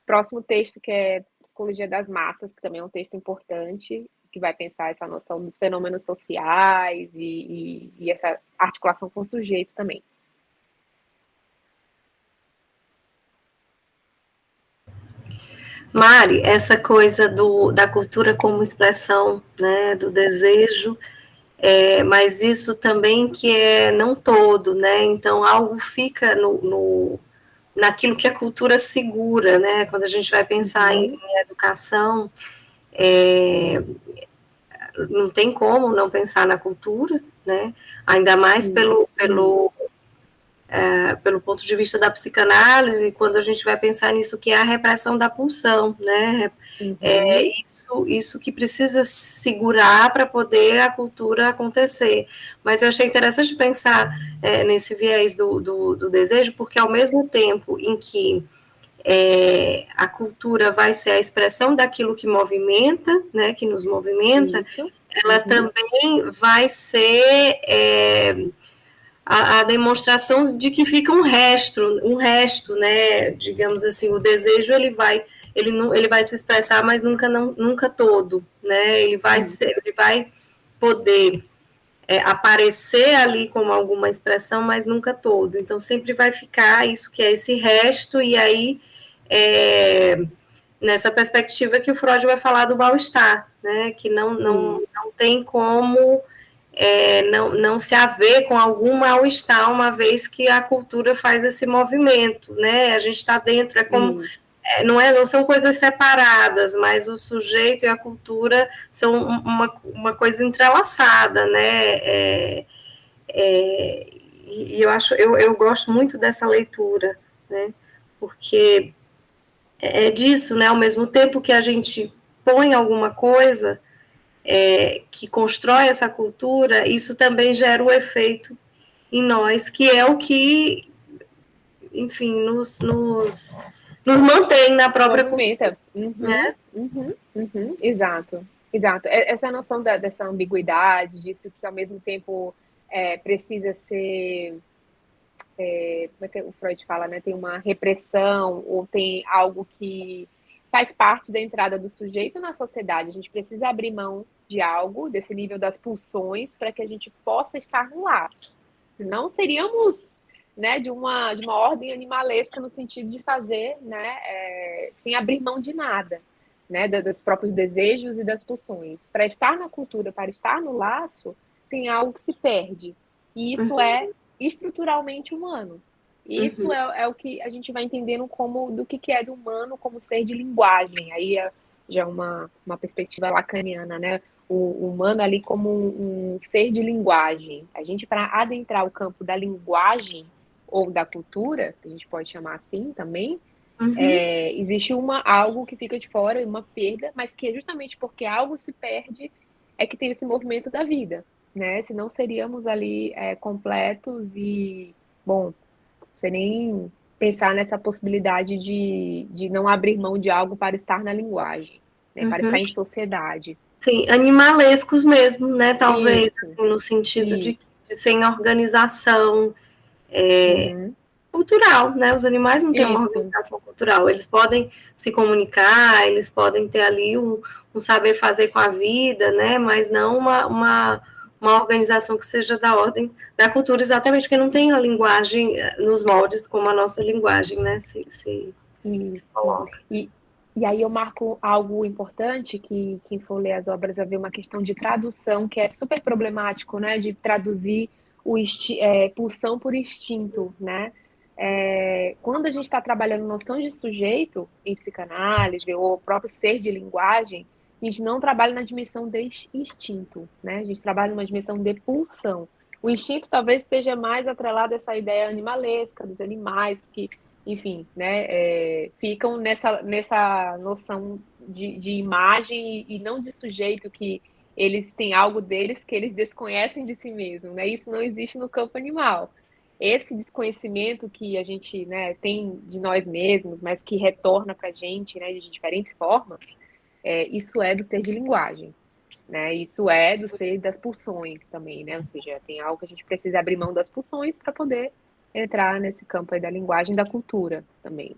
próximo texto, que é Psicologia das Massas, que também é um texto importante, que vai pensar essa noção dos fenômenos sociais e essa articulação com o sujeito também. Mari, essa coisa da cultura como expressão, né, do desejo, mas isso também que é não todo, né? Então algo fica naquilo que a cultura segura, né? Quando a gente vai pensar em educação, não tem como não pensar na cultura, né? Ainda mais pelo ponto de vista da psicanálise, quando a gente vai pensar nisso que é a repressão da pulsão, né? Isso que precisa segurar para poder a cultura acontecer. Mas eu achei interessante pensar nesse viés do desejo, porque ao mesmo tempo em que a cultura vai ser a expressão daquilo que movimenta, né, que nos movimenta, ela também vai ser a demonstração de que fica um resto, né? Digamos assim, o desejo ele vai se expressar, mas nunca todo, né? Ele vai poder aparecer ali como alguma expressão, mas nunca todo. Então sempre vai ficar isso que é esse resto, e aí nessa perspectiva que o Freud vai falar do mal-estar, né? Que não tem como não se haver com algum mal-estar, uma vez que a cultura faz esse movimento, né? A gente está dentro, não são coisas separadas, mas o sujeito e a cultura são uma coisa entrelaçada, né? E eu gosto muito dessa leitura, né? Porque é disso, né? Ao mesmo tempo que a gente põe alguma coisa que constrói essa cultura, isso também gera um efeito em nós, que é o que, enfim, nos mantém na própria cultura. Né? Exato. Essa noção dessa ambiguidade, disso que ao mesmo tempo precisa ser... como é que o Freud fala, né? Tem uma repressão, ou tem algo que faz parte da entrada do sujeito na sociedade. A gente precisa abrir mão de algo, desse nível das pulsões, para que a gente possa estar no laço. Senão seríamos, né, de uma ordem animalesca, no sentido de fazer, né, sem abrir mão de nada, né, dos próprios desejos e das pulsões. Para estar na cultura, para estar no laço, tem algo que se perde. E isso é estruturalmente humano. Isso é o que a gente vai entendendo como do que é do humano como ser de linguagem. Aí já é uma perspectiva lacaniana, né? O humano ali como um ser de linguagem. A gente, para adentrar o campo da linguagem ou da cultura, que a gente pode chamar assim também, existe algo que fica de fora, uma perda, mas que é justamente porque algo se perde é que tem esse movimento da vida, né? Senão seríamos ali completos e, bom, você nem pensar nessa possibilidade de não abrir mão de algo para estar na linguagem, né? Para estar em sociedade. Sim, animalescos mesmo, né? Talvez, assim, no sentido de sem organização cultural, né? Os animais não têm uma organização cultural, eles podem se comunicar, eles podem ter ali um saber fazer com a vida, né? Mas não uma organização que seja da ordem da cultura, exatamente porque não tem a linguagem nos moldes como a nossa linguagem, né? Se coloca. E aí eu marco algo importante, que quem for ler as obras vai ver uma questão de tradução, que é super problemático, né? De traduzir pulsão por instinto, né? Quando a gente está trabalhando noção de sujeito em psicanálise ou o próprio ser de linguagem, a gente não trabalha na dimensão de instinto, né? A gente trabalha numa dimensão de pulsão. O instinto talvez esteja mais atrelado a essa ideia animalesca dos animais que, enfim, né, ficam nessa noção de imagem e não de sujeito, que eles têm algo deles que eles desconhecem de si mesmo, né? Isso não existe no campo animal. Esse desconhecimento que a gente, né, tem de nós mesmos, mas que retorna para a gente, né, de diferentes formas, isso é do ser de linguagem, né? Isso é do ser das pulsões também, né? Ou seja, tem algo que a gente precisa abrir mão das pulsões para poder entrar nesse campo aí da linguagem, da cultura também.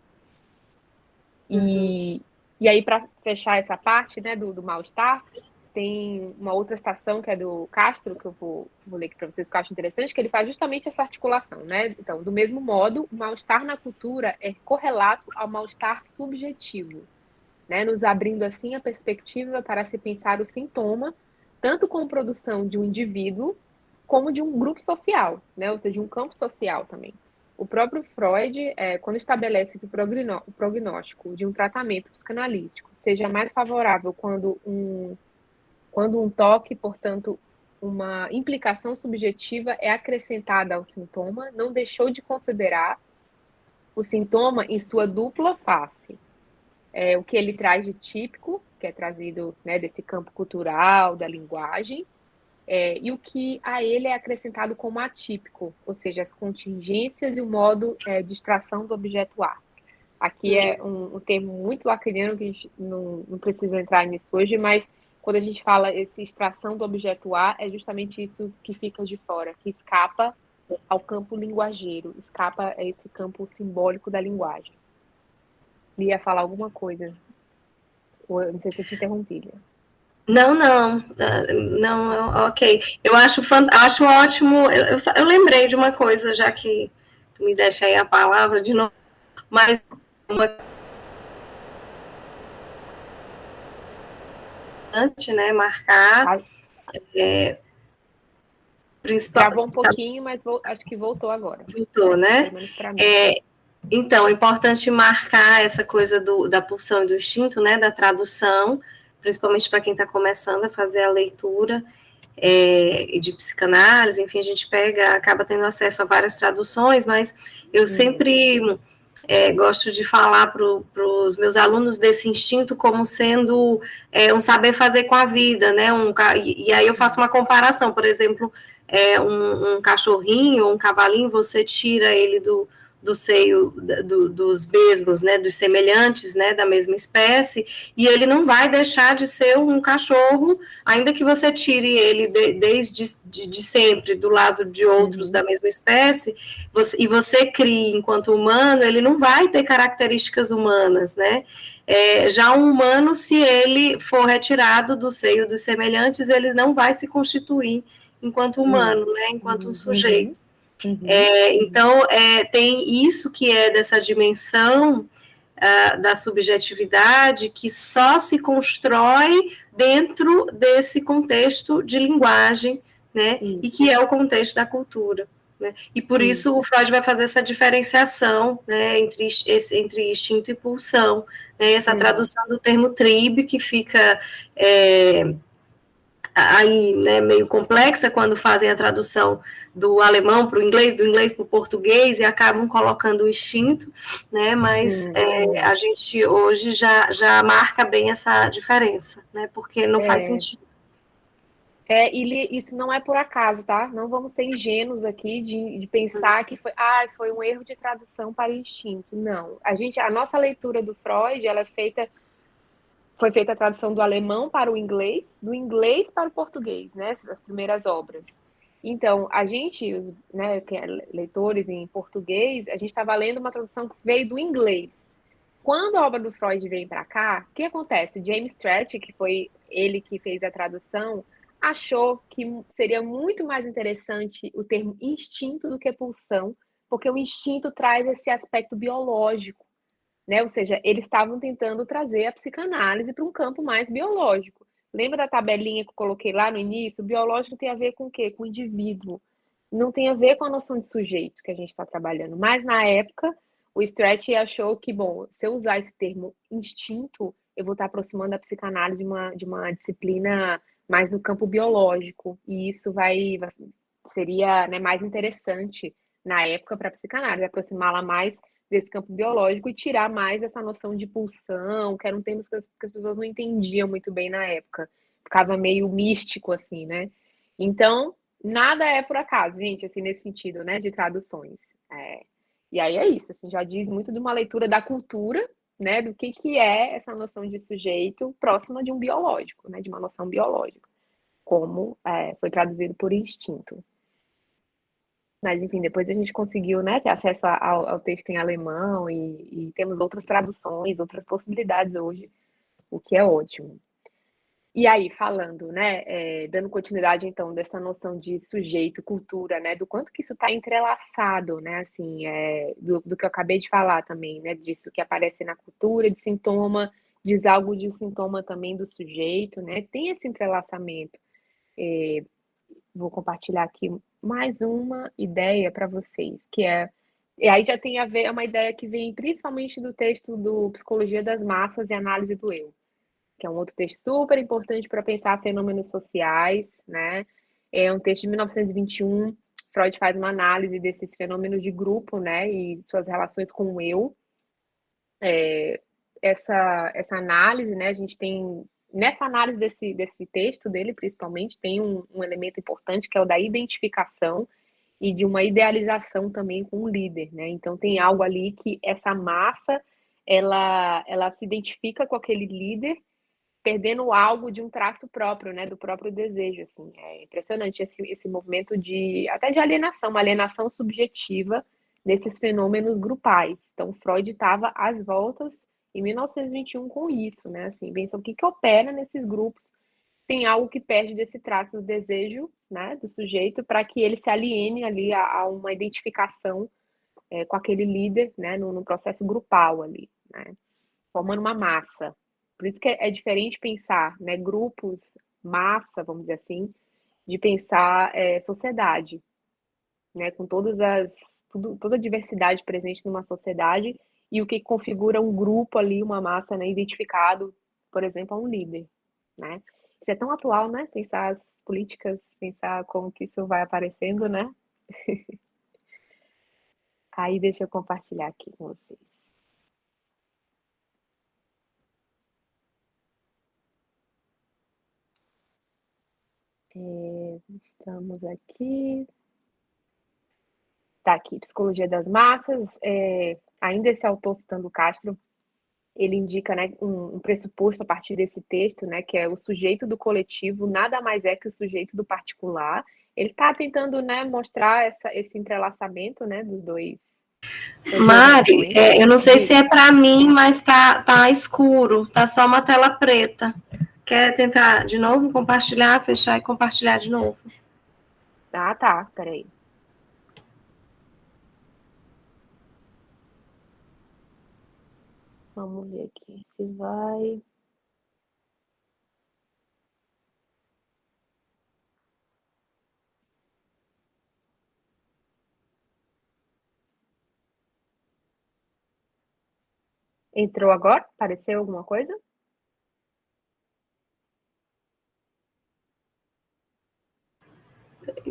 E aí, para fechar essa parte, né, do mal-estar, tem uma outra citação que é do Castro, que eu vou ler aqui para vocês, que eu acho interessante, que ele faz justamente essa articulação, né? Então, do mesmo modo, o mal-estar na cultura é correlato ao mal-estar subjetivo, né? Nos abrindo, assim, a perspectiva para se pensar o sintoma, tanto como produção de um indivíduo, como de um grupo social, né? Ou seja, de um campo social também. O próprio Freud, quando estabelece que o prognóstico de um tratamento psicanalítico seja mais favorável quando um toque, portanto, uma implicação subjetiva é acrescentada ao sintoma, não deixou de considerar o sintoma em sua dupla face. O que ele traz de típico, que é trazido, né, desse campo cultural, da linguagem, e o que a ele é acrescentado como atípico, ou seja, as contingências e o modo de extração do objeto A. Aqui é um termo muito lacaniano, que a gente não precisa entrar nisso hoje, mas quando a gente fala essa extração do objeto A, é justamente isso que fica de fora, que escapa ao campo linguageiro, escapa a esse campo simbólico da linguagem. Ia falar alguma coisa? Ou, não sei se eu te interrompi, Lia. Não, ok. Eu acho ótimo. Eu lembrei de uma coisa, já que tu me deixa aí a palavra de novo, mas né, marcar. Travou um pouquinho, mas acho que voltou agora. Voltou, né? Então, é importante marcar essa coisa da pulsão e do instinto, né, da tradução, principalmente para quem está começando a fazer a leitura de psicanálise, enfim, a gente acaba tendo acesso a várias traduções, mas eu sempre gosto de falar para os meus alunos desse instinto como sendo um saber fazer com a vida, né, e aí eu faço uma comparação, por exemplo, um cachorrinho ou um cavalinho, você tira ele do seio dos mesmos, né, dos semelhantes, né, da mesma espécie, e ele não vai deixar de ser um cachorro, ainda que você tire ele desde sempre do lado de outros da mesma espécie, e você crie enquanto humano, ele não vai ter características humanas, né? Já um humano, se ele for retirado do seio dos semelhantes, ele não vai se constituir enquanto humano, né, enquanto um sujeito. Então, tem isso que é dessa dimensão da subjetividade que só se constrói dentro desse contexto de linguagem, né, e que é o contexto da cultura. Né? E por isso o Freud vai fazer essa diferenciação, né, entre instinto e pulsão, né, essa tradução do termo tribe, que fica aí, né, meio complexa quando fazem a tradução do alemão para o inglês, do inglês para o português, e acabam colocando o instinto, né, mas a gente hoje já marca bem essa diferença, né, porque não faz sentido. E isso não é por acaso, tá? Não vamos ser ingênuos aqui de pensar que foi um erro de tradução para o instinto. Não. A nossa leitura do Freud, foi feita a tradução do alemão para o inglês, do inglês para o português, né? As primeiras obras. Então, a gente, né, leitores em português, a gente estava lendo uma tradução que veio do inglês. Quando a obra do Freud vem para cá, o que acontece? O James Stretch, que foi ele que fez a tradução, achou que seria muito mais interessante o termo instinto do que pulsão, porque o instinto traz esse aspecto biológico, né? Ou seja, eles estavam tentando trazer a psicanálise para um campo mais biológico. Lembra da tabelinha que eu coloquei lá no início? O biológico tem a ver com o quê? Com o indivíduo. Não tem a ver com a noção de sujeito que a gente está trabalhando. Mas, na época, o Stretch achou que, bom, se eu usar esse termo instinto, eu vou estar aproximando a psicanálise de uma disciplina mais no campo biológico. E isso seria, né, mais interessante, na época, para a psicanálise, aproximá-la mais desse campo biológico e tirar mais essa noção de pulsão, que eram termos que as pessoas não entendiam muito bem na época. Ficava meio místico, assim, né? Então, nada é por acaso, gente, assim, nesse sentido, né, de traduções. E aí é isso, assim, já diz muito de uma leitura da cultura, né, do que é essa noção de sujeito próxima de um biológico, né, de uma noção biológica, como foi traduzido por instinto. Mas, enfim, depois a gente conseguiu, né, ter acesso ao texto em alemão e temos outras traduções, outras possibilidades hoje, o que é ótimo. E aí, falando, né, dando continuidade, então, dessa noção de sujeito, cultura, né, do quanto que isso está entrelaçado, né, assim, do que eu acabei de falar também, né, disso que aparece na cultura, de sintoma, diz algo de sintoma também do sujeito, né, tem esse entrelaçamento. Vou compartilhar aqui mais uma ideia para vocês, e aí já tem a ver, é uma ideia que vem principalmente do texto do Psicologia das Massas e Análise do Eu, que é um outro texto super importante para pensar fenômenos sociais, né? É um texto de 1921, Freud faz uma análise desses fenômenos de grupo, né, e suas relações com o eu. Essa análise, né, a gente tem, nessa análise desse texto dele, principalmente, tem um elemento importante, que é o da identificação e de uma idealização também com o líder, né? Então, tem algo ali que essa massa, ela se identifica com aquele líder, perdendo algo de um traço próprio, né, do próprio desejo, assim. É impressionante esse movimento até de alienação, uma alienação subjetiva nesses fenômenos grupais. Então, Freud estava às voltas em 1921 com isso, né, assim, pensa o que opera nesses grupos. Tem algo que perde desse traço do desejo, né, do sujeito, para que ele se aliene ali a uma identificação com aquele líder, né, no processo grupal ali, né, formando uma massa. Por isso que é diferente pensar, né, grupos, massa, vamos dizer assim, de pensar sociedade, né, com toda a diversidade presente numa sociedade e o que configura um grupo ali, uma massa, né, identificado, por exemplo, a um líder, né? Isso é tão atual, né? Pensar as políticas, pensar como que isso vai aparecendo, né? Aí deixa eu compartilhar aqui com vocês. Estamos aqui. Tá aqui, Psicologia das Massas. Ainda esse autor, citando Castro, ele indica, né, um pressuposto a partir desse texto, né, que é o sujeito do coletivo nada mais é que o sujeito do particular. Ele está tentando, né, mostrar esse entrelaçamento, né, dos dois. Mari, eu não sei se é para mim, mas tá escuro, tá só uma tela preta. Quer tentar de novo compartilhar, fechar e compartilhar de novo? Ah, tá, peraí. Vamos ver aqui se vai. Entrou agora? Apareceu alguma coisa?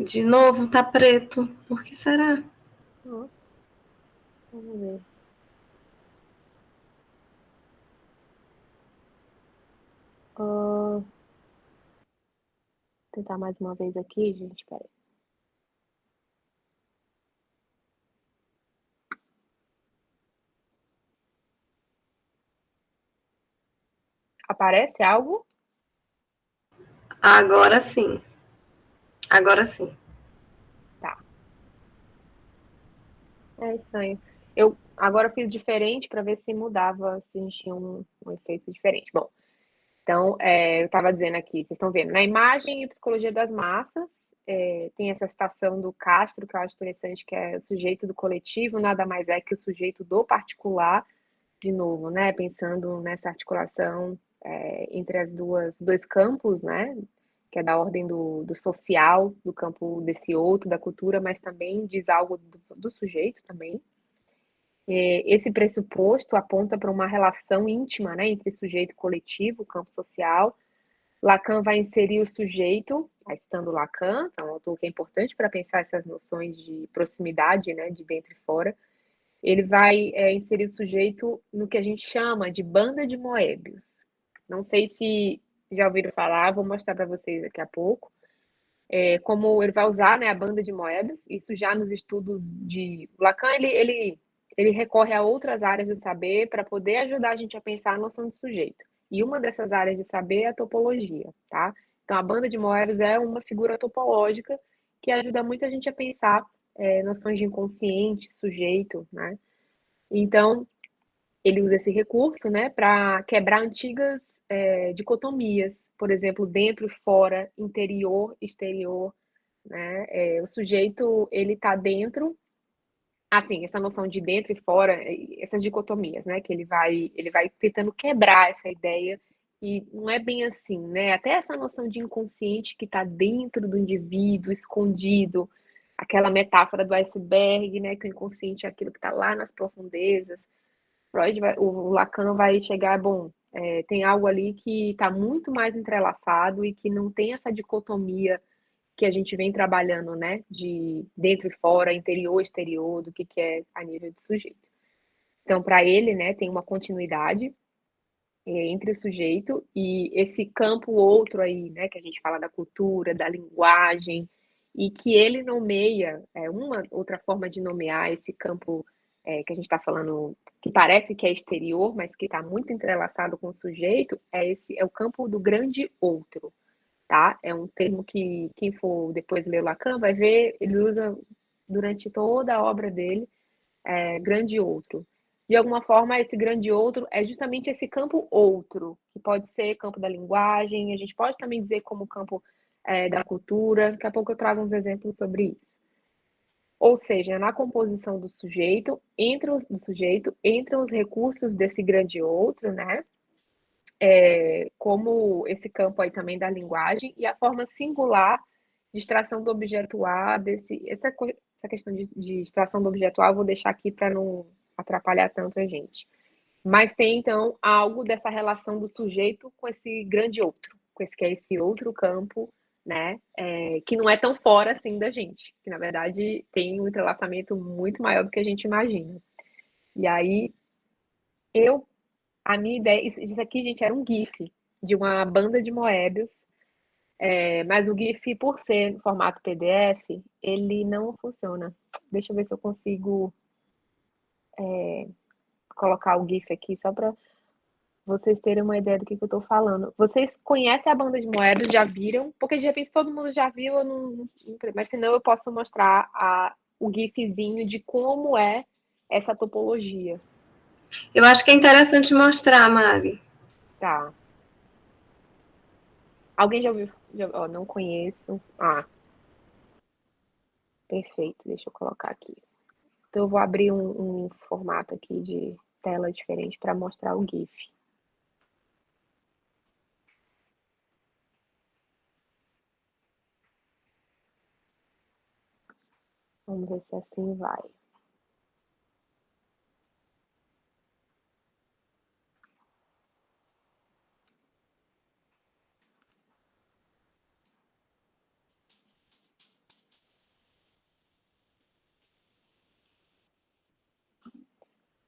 De novo tá preto. Por que será? Nossa, vamos ver. Tentar mais uma vez aqui, gente. Peraí. Aparece algo? Agora sim. Agora sim. Tá. É estranho. Eu agora fiz diferente para ver se mudava, se a gente tinha um efeito diferente. Bom, então, eu estava dizendo aqui, vocês estão vendo, na imagem e psicologia das massas, tem essa citação do Castro, que eu acho interessante, que é o sujeito do coletivo, nada mais é que o sujeito do particular, de novo, né? Pensando nessa articulação entre as dois campos, né? Que é da ordem do social, do campo desse outro, da cultura, mas também diz algo do sujeito também. Esse pressuposto aponta para uma relação íntima, né, entre sujeito e coletivo, campo social. Lacan vai inserir o sujeito, citando Lacan, que é um autor que é importante para pensar essas noções de proximidade, né, de dentro e fora. Ele vai inserir o sujeito no que a gente chama de banda de Moebius. Não sei se já ouviram falar, vou mostrar para vocês daqui a pouco. Como ele vai usar, né, a banda de Moebius, isso já nos estudos de Lacan, ele recorre a outras áreas do saber para poder ajudar a gente a pensar a noção de sujeito. E uma dessas áreas de saber é a topologia, tá? Então, a banda de Moebius é uma figura topológica que ajuda muito a gente a pensar noções de inconsciente, sujeito, né? Então, ele usa esse recurso, né, para quebrar antigas dicotomias, por exemplo, dentro e fora, interior, exterior, né? O sujeito ele está dentro, assim, essa noção de dentro e fora, essas dicotomias, né? Que ele vai tentando quebrar essa ideia e não é bem assim, né? Até essa noção de inconsciente que está dentro do indivíduo, escondido, aquela metáfora do iceberg, né? Que o inconsciente é aquilo que está lá nas profundezas. O Lacan vai chegar, bom, tem algo ali que está muito mais entrelaçado e que não tem essa dicotomia que a gente vem trabalhando, né, de dentro e fora, interior, exterior, do que é a nível de sujeito. Então, para ele, né, tem uma continuidade entre o sujeito e esse campo outro aí, né, que a gente fala da cultura, da linguagem, e que ele nomeia, uma outra forma de nomear esse campo que a gente está falando, que parece que é exterior, mas que está muito entrelaçado com o sujeito, é o campo do grande outro, tá? É um termo que quem for depois ler Lacan vai ver, ele usa durante toda a obra dele, grande outro. De alguma forma, esse grande outro é justamente esse campo outro, que pode ser campo da linguagem, a gente pode também dizer como campo da cultura, daqui a pouco eu trago uns exemplos sobre isso. Ou seja, na composição do sujeito, entram os recursos desse grande outro, né? Como esse campo aí também da linguagem e a forma singular de extração do objeto A, essa questão de extração do objeto A eu vou deixar aqui para não atrapalhar tanto a gente. Mas tem, então, algo dessa relação do sujeito com esse grande outro, com esse que é esse outro campo, né, que não é tão fora assim da gente, que na verdade tem um entrelaçamento muito maior do que a gente imagina. E aí, a minha ideia, isso aqui, gente, era um GIF de uma banda de Moebius, mas o GIF, por ser em formato PDF, ele não funciona. Deixa eu ver se eu consigo colocar o GIF aqui, só para vocês terem uma ideia do que eu estou falando. Vocês conhecem a banda de Moebius, já viram? Porque de repente todo mundo já viu, mas senão eu posso mostrar o GIFzinho de como é essa topologia. Eu acho que é interessante mostrar, Mari. Tá. Alguém já ouviu? Não conheço. Perfeito. Deixa eu colocar aqui. Então, eu vou abrir um formato aqui tela diferente para mostrar o GIF. Vamos ver se assim vai.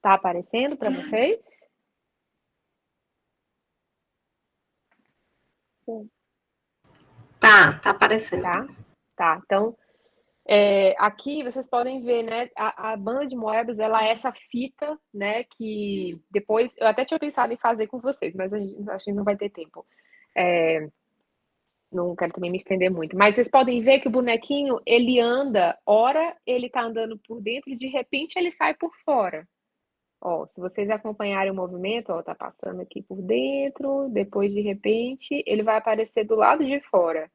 Tá aparecendo para vocês? Tá aparecendo. Tá. Então, aqui vocês podem ver, né, a banda de Moebius, ela é essa fita, né, que depois, eu até tinha pensado em fazer com vocês, mas acho que não vai ter tempo. Não quero também me estender muito, mas vocês podem ver que o bonequinho, ele anda, ora ele tá andando por dentro, de repente ele sai por fora. Ó, se vocês acompanharem o movimento, ó, tá passando aqui por dentro, depois de repente ele vai aparecer do lado de fora.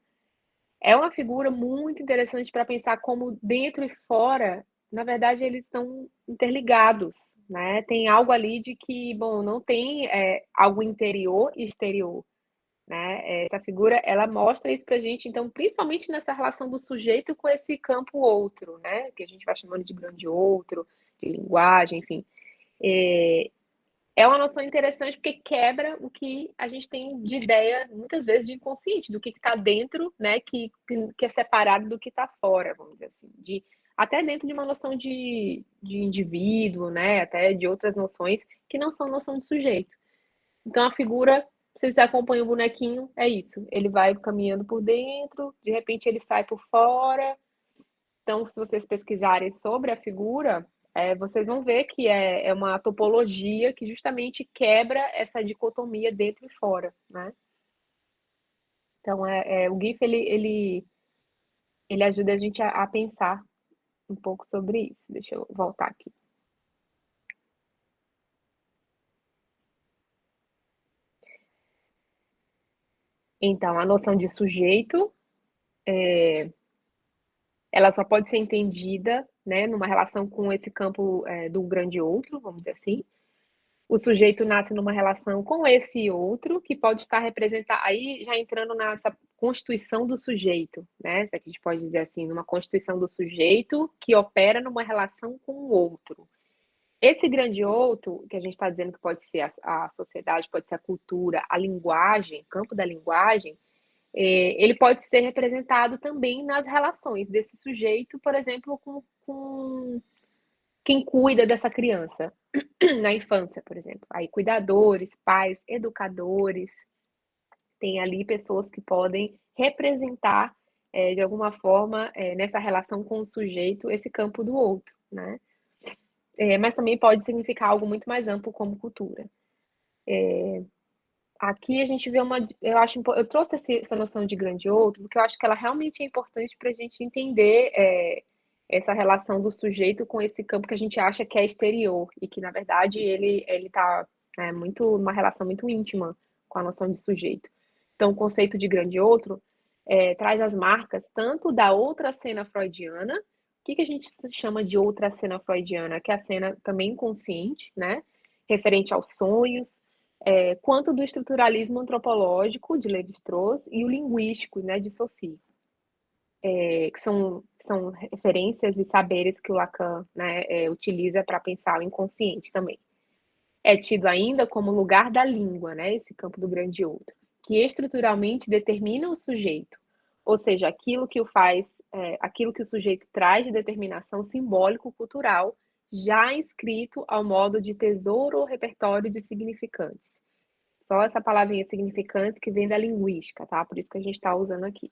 É uma figura muito interessante para pensar como dentro e fora, na verdade, eles estão interligados, né? Tem algo ali de que, bom, não tem algo interior e exterior, né? Essa figura, ela mostra isso pra gente, então, principalmente nessa relação do sujeito com esse campo outro, né? Que a gente vai chamando de grande outro, de linguagem, enfim. É uma noção interessante porque quebra o que a gente tem de ideia, muitas vezes, de inconsciente, do que está dentro, né, que é separado do que está fora, vamos dizer assim. Até dentro de uma noção de indivíduo, né, até de outras noções que não são noção de sujeito. Então, a figura, se vocês acompanham o bonequinho, é isso. Ele vai caminhando por dentro, de repente ele sai por fora. Então, se vocês pesquisarem sobre a figura, vocês vão ver que é uma topologia que justamente quebra essa dicotomia dentro e fora, né? Então, o GIF, ele ajuda a gente a pensar um pouco sobre isso. Deixa eu voltar aqui. Então, a noção de sujeito, ela só pode ser entendida, né, numa relação com esse campo do grande outro, vamos dizer assim. O sujeito nasce numa relação com esse outro, que pode estar representado, aí já entrando nessa constituição do sujeito, né? Se a gente pode dizer assim, numa constituição do sujeito que opera numa relação com o outro. Esse grande outro, que a gente está dizendo que pode ser a sociedade, pode ser a cultura, a linguagem, campo da linguagem, ele pode ser representado também nas relações desse sujeito, por exemplo, com quem cuida dessa criança na infância, por exemplo. Aí, cuidadores, pais, educadores, tem ali pessoas que podem representar, de alguma forma, nessa relação com o sujeito, esse campo do outro, né? Mas também pode significar algo muito mais amplo, como cultura. Aqui a gente vê eu trouxe essa noção de grande outro, porque eu acho que ela realmente é importante para a gente entender essa relação do sujeito com esse campo que a gente acha que é exterior, e que, na verdade, ele está uma relação muito íntima com a noção de sujeito. Então, o conceito de grande outro traz as marcas tanto da outra cena freudiana. O que a gente chama de outra cena freudiana? Que é a cena também inconsciente, né? Referente aos sonhos, quanto do estruturalismo antropológico de Lévi-Strauss e o linguístico, né, de Saussure, que são referências e saberes que o Lacan, né, utiliza para pensar o inconsciente também. É tido ainda como lugar da língua, né, esse campo do grande outro, que estruturalmente determina o sujeito, ou seja, aquilo que o sujeito traz de determinação simbólico-cultural, já inscrito ao modo de tesouro ou repertório de significantes. Só essa palavrinha significante que vem da linguística, tá? Por isso que a gente está usando aqui.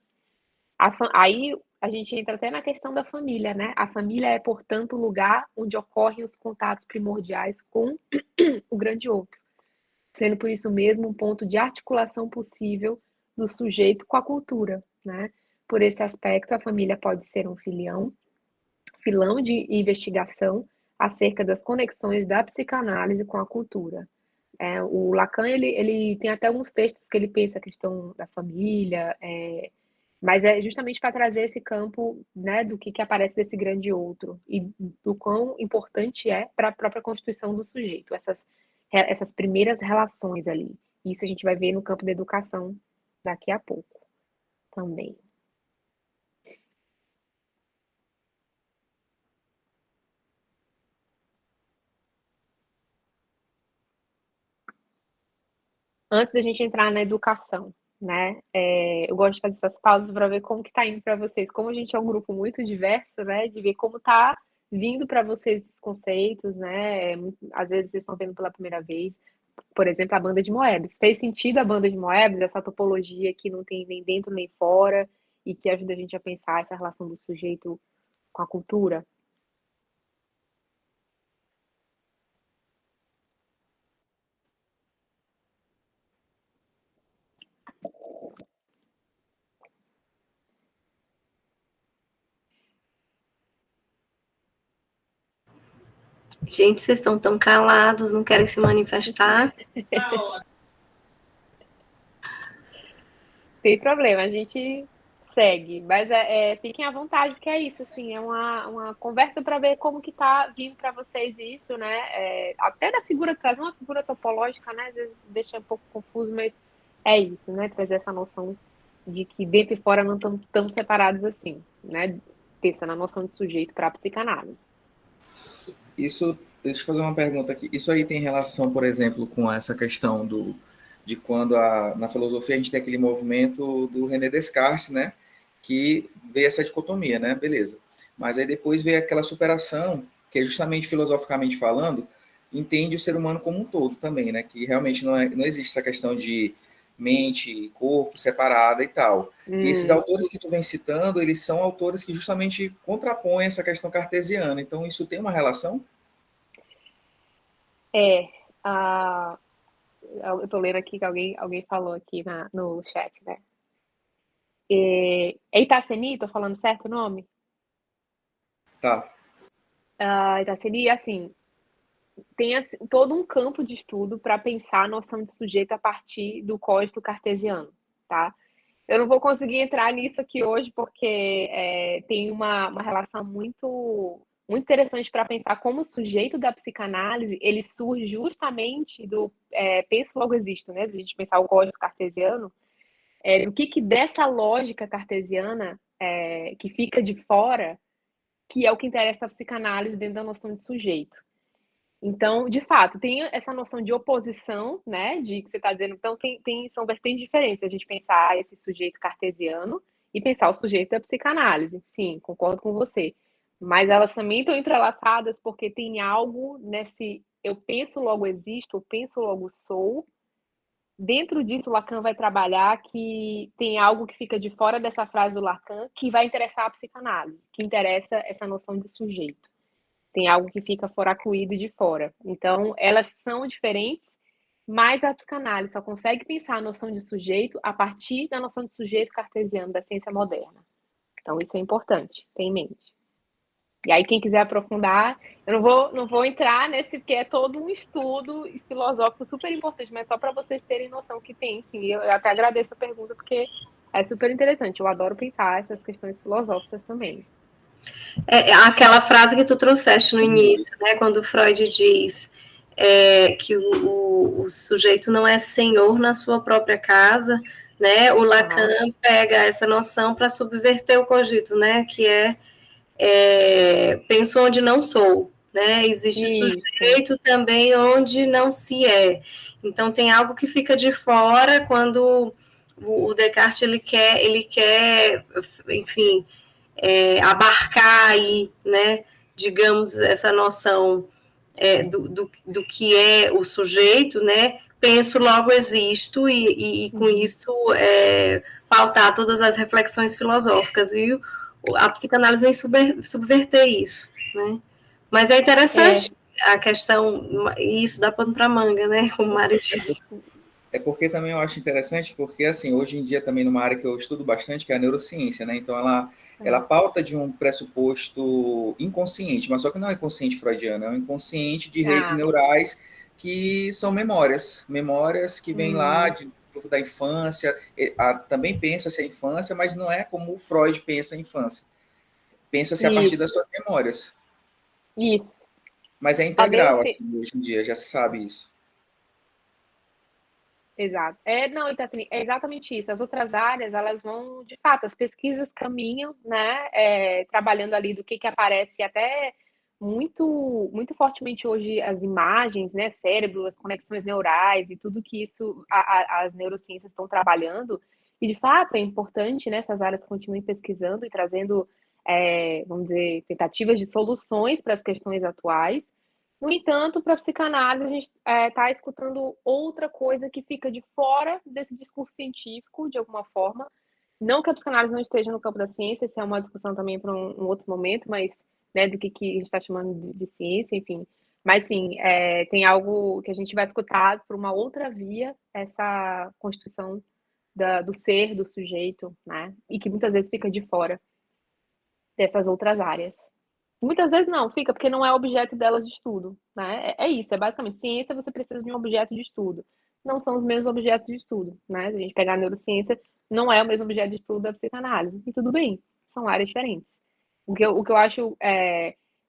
Aí a gente entra até na questão da família, né? A família é, portanto, o lugar onde ocorrem os contatos primordiais com o grande outro, sendo por isso mesmo um ponto de articulação possível do sujeito com a cultura, né? Por esse aspecto, a família pode ser um filão de investigação acerca das conexões da psicanálise com a cultura. O Lacan, ele tem até alguns textos que ele pensa a questão da família, Mas é justamente para trazer esse campo, né, do que aparece desse grande outro e do quão importante é para a própria constituição do sujeito, essas primeiras relações ali. Isso a gente vai ver no campo da educação daqui a pouco também. Antes da gente entrar na educação, né? Eu gosto de fazer essas pausas para ver como que está indo para vocês. Como a gente é um grupo muito diverso, né? De ver como está vindo para vocês esses conceitos, né? Às vezes vocês estão vendo pela primeira vez. Por exemplo, a banda de Moebius. Fez sentido a banda de Moebius, essa topologia que não tem nem dentro nem fora e que ajuda a gente a pensar essa relação do sujeito com a cultura? Gente, vocês estão tão calados, não querem se manifestar? Tem problema, a gente segue, mas fiquem à vontade, porque é isso, assim, é uma conversa para ver como que tá vindo para vocês isso, né? Até da figura, trazer uma figura topológica, né? Às vezes deixa um pouco confuso, mas é isso, né? Trazer essa noção de que dentro e fora não estão tão separados assim, né? Pensando na noção de sujeito para a psicanálise. Isso, deixa eu fazer uma pergunta aqui. Isso aí tem relação, por exemplo, com essa questão de quando na filosofia a gente tem aquele movimento do René Descartes, né? Que vê essa dicotomia, né? Beleza. Mas aí depois vê aquela superação, que é justamente filosoficamente falando, entende o ser humano como um todo também, né? Que realmente não existe essa questão de mente e corpo separada e tal. E esses autores que tu vem citando, eles são autores que justamente contrapõem essa questão cartesiana. Então, isso tem uma relação? Eu estou lendo aqui que alguém falou aqui no chat, né? Itaceni, estou falando certo o nome? Tá. Itaceni, assim, tem todo um campo de estudo para pensar a noção de sujeito a partir do código cartesiano, tá? Eu não vou conseguir entrar nisso aqui hoje, porque tem uma relação muito, muito interessante para pensar como o sujeito da psicanálise ele surge justamente do penso logo existo, né? Se a gente pensar o código cartesiano, do que dessa lógica cartesiana que fica de fora, que é o que interessa a psicanálise dentro da noção de sujeito. Então, de fato, tem essa noção de oposição, né, de que você está dizendo, então são vertentes diferentes, a gente pensar esse sujeito cartesiano e pensar o sujeito da psicanálise. Sim, concordo com você. Mas elas também estão entrelaçadas porque tem algo nesse eu penso, logo existo, eu penso, logo sou. Dentro disso, Lacan vai trabalhar que tem algo que fica de fora dessa frase do Lacan que vai interessar a psicanálise, que interessa essa noção de sujeito. Tem algo que fica foracuído de fora. Então, elas são diferentes, mas a psicanálise só consegue pensar a noção de sujeito a partir da noção de sujeito cartesiano da ciência moderna. Então, isso é importante, tem em mente. E aí, quem quiser aprofundar, eu não vou entrar nesse, porque é todo um estudo filosófico super importante, mas só para vocês terem noção que tem, sim. Eu até agradeço a pergunta, porque é super interessante. Eu adoro pensar essas questões filosóficas também. Aquela frase que tu trouxeste no início, né, quando Freud diz que o sujeito não é senhor na sua própria casa, né, o Lacan pega essa noção para subverter o cogito, né, que penso onde não sou, né, existe sujeito também onde não se é. Então, tem algo que fica de fora quando o Descartes, ele quer, enfim, abarcar aí, né, digamos, essa noção do que é o sujeito, né, penso, logo existo, e com isso pautar todas as reflexões filosóficas, e a psicanálise vem subverter isso, né, mas é interessante a questão, isso dá pano para manga, né, como o Mário disse. É porque também eu acho interessante, porque assim, hoje em dia também numa área que eu estudo bastante, que é a neurociência, né? Então ela pauta de um pressuposto inconsciente, mas só que não é inconsciente freudiano, é um inconsciente de redes neurais que são memórias que vêm lá da infância, também pensa-se a infância, mas não é como o Freud pensa a infância. Pensa-se a partir das suas memórias. Isso. Mas é integral, assim, hoje em dia, já se sabe isso. Exato. Não, então, assim, é exatamente isso. As outras áreas, elas vão, de fato, as pesquisas caminham, né, trabalhando ali do que aparece até muito, muito fortemente hoje as imagens, né, cérebro, as conexões neurais e tudo que isso, as neurociências estão trabalhando. E, de fato, é importante, né, essas áreas continuem pesquisando e trazendo, vamos dizer, tentativas de soluções para as questões atuais. No entanto, para a psicanálise, a gente está escutando outra coisa que fica de fora desse discurso científico, de alguma forma. Não que a psicanálise não esteja no campo da ciência, isso é uma discussão também para um outro momento, mas, né, do que a gente está chamando de ciência, enfim. Mas, sim, tem algo que a gente vai escutar por uma outra via, essa constituição do ser, do sujeito, né? E que muitas vezes fica de fora dessas outras áreas. Muitas vezes não, fica porque não é objeto delas de estudo, né? É isso, é basicamente ciência, você precisa de um objeto de estudo. Não são os mesmos objetos de estudo, né? Se a gente pegar a neurociência, não é o mesmo objeto de estudo da psicanálise. E tudo bem, são áreas diferentes. O que eu acho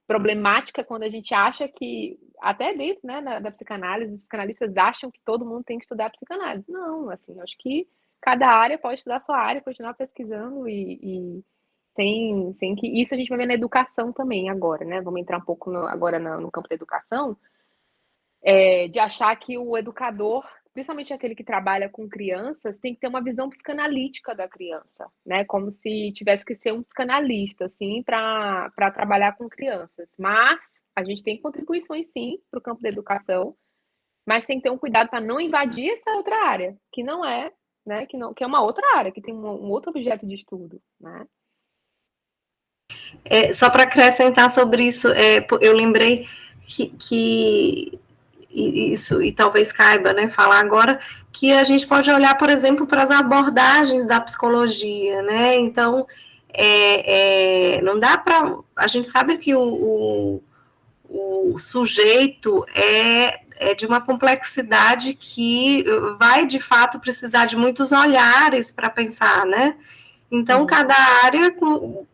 problemática é quando a gente acha que, até dentro, né, da psicanálise, os psicanalistas acham que todo mundo tem que estudar psicanálise. Não, assim, eu acho que cada área pode estudar a sua área, continuar pesquisando e sem que isso a gente vai ver na educação também agora, né? Vamos entrar um pouco agora no campo da educação, de achar que o educador, principalmente aquele que trabalha com crianças, tem que ter uma visão psicanalítica da criança, né? Como se tivesse que ser um psicanalista, assim, para trabalhar com crianças. Mas a gente tem contribuições, sim, para o campo da educação, mas tem que ter um cuidado para não invadir essa outra área, que não é, né? Que é uma outra área, que tem um outro objeto de estudo, né? Só para acrescentar sobre isso, eu lembrei que isso, e talvez caiba, né, falar agora, que a gente pode olhar, por exemplo, para as abordagens da psicologia, né, então, não dá para, a gente sabe que o sujeito é de uma complexidade que vai, de fato, precisar de muitos olhares para pensar, né, então, cada área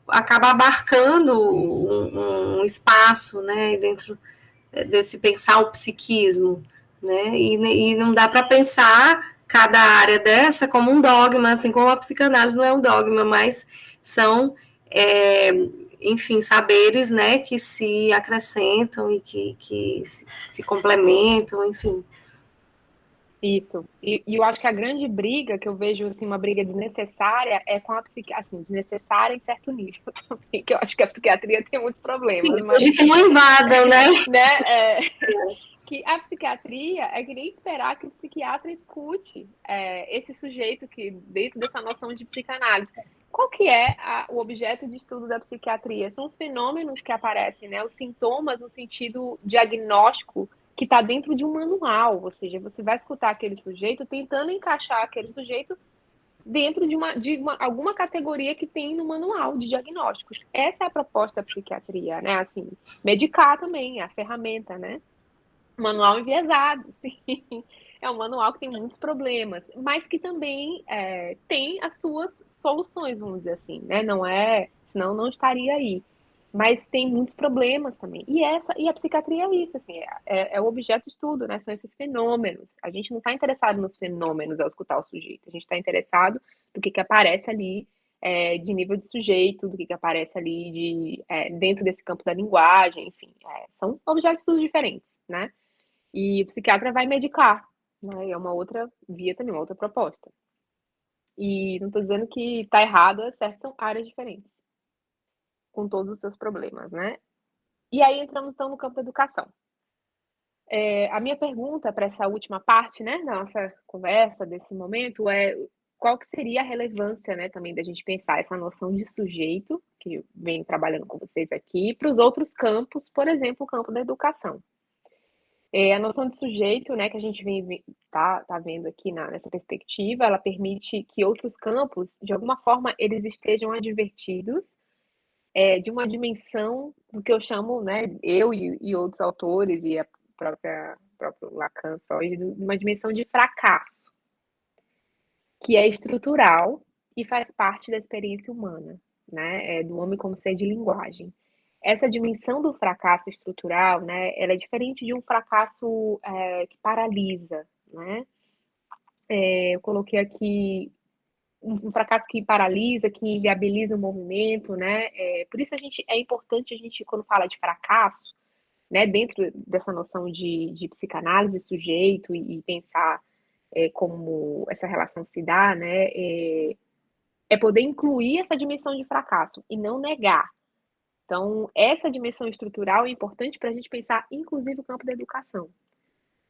acaba abarcando um espaço, né, dentro desse pensar o psiquismo, né, e não dá para pensar cada área dessa como um dogma, assim como a psicanálise não é um dogma, mas são, enfim, saberes, né, que se acrescentam e que se complementam, enfim. Isso. E eu acho que a grande briga que eu vejo, assim, uma briga desnecessária é com a psiquiatria, assim, desnecessária em certo nível também, que eu acho que a psiquiatria tem muitos problemas. Sim, mas que não invadam, né? Que a psiquiatria é que nem esperar que o psiquiatra escute esse sujeito que, dentro dessa noção de psicanálise. Qual que é o objeto de estudo da psiquiatria? São os fenômenos que aparecem, né? Os sintomas no sentido diagnóstico que está dentro de um manual, ou seja, você vai escutar aquele sujeito tentando encaixar aquele sujeito dentro de alguma categoria que tem no manual de diagnósticos. Essa é a proposta da psiquiatria, né? Assim, medicar também, é a ferramenta, né? Manual enviesado, sim. É um manual que tem muitos problemas, mas que também tem as suas soluções, vamos dizer assim, né? Não é, senão não estaria aí. Mas tem muitos problemas também. E a psiquiatria é isso, assim, é o objeto de estudo, né? São esses fenômenos. A gente não está interessado nos fenômenos ao escutar o sujeito. A gente está interessado no que aparece ali de nível de sujeito, do que aparece ali dentro desse campo da linguagem, enfim. São objetos de estudo diferentes, né? E o psiquiatra vai medicar, né? É uma outra via também, uma outra proposta. E não estou dizendo que está errado, é certo, são áreas diferentes, com todos os seus problemas, né? E aí entramos, então, no campo da educação. A minha pergunta para essa última parte, né, da nossa conversa, desse momento, é qual que seria a relevância, né, também da gente pensar essa noção de sujeito, que eu venho trabalhando com vocês aqui, para os outros campos, por exemplo, o campo da educação. A noção de sujeito, né, que a gente tá vendo aqui nessa perspectiva, ela permite que outros campos, de alguma forma, eles estejam advertidos de uma dimensão do que eu chamo, né, eu e outros autores, e a próprio Lacan, Freud, de uma dimensão de fracasso. que é estrutural e faz parte da experiência humana, né? Do homem como ser de linguagem. Essa dimensão do fracasso estrutural, né? Ela é diferente de um fracasso que paralisa, né? Eu coloquei aqui um fracasso que paralisa, que inviabiliza o movimento, né? Por isso é importante a gente, quando fala de fracasso, né, dentro dessa noção de psicanálise de sujeito e pensar como essa relação se dá, né, poder incluir essa dimensão de fracasso e não negar. Então, essa dimensão estrutural é importante para a gente pensar, inclusive, o campo da educação,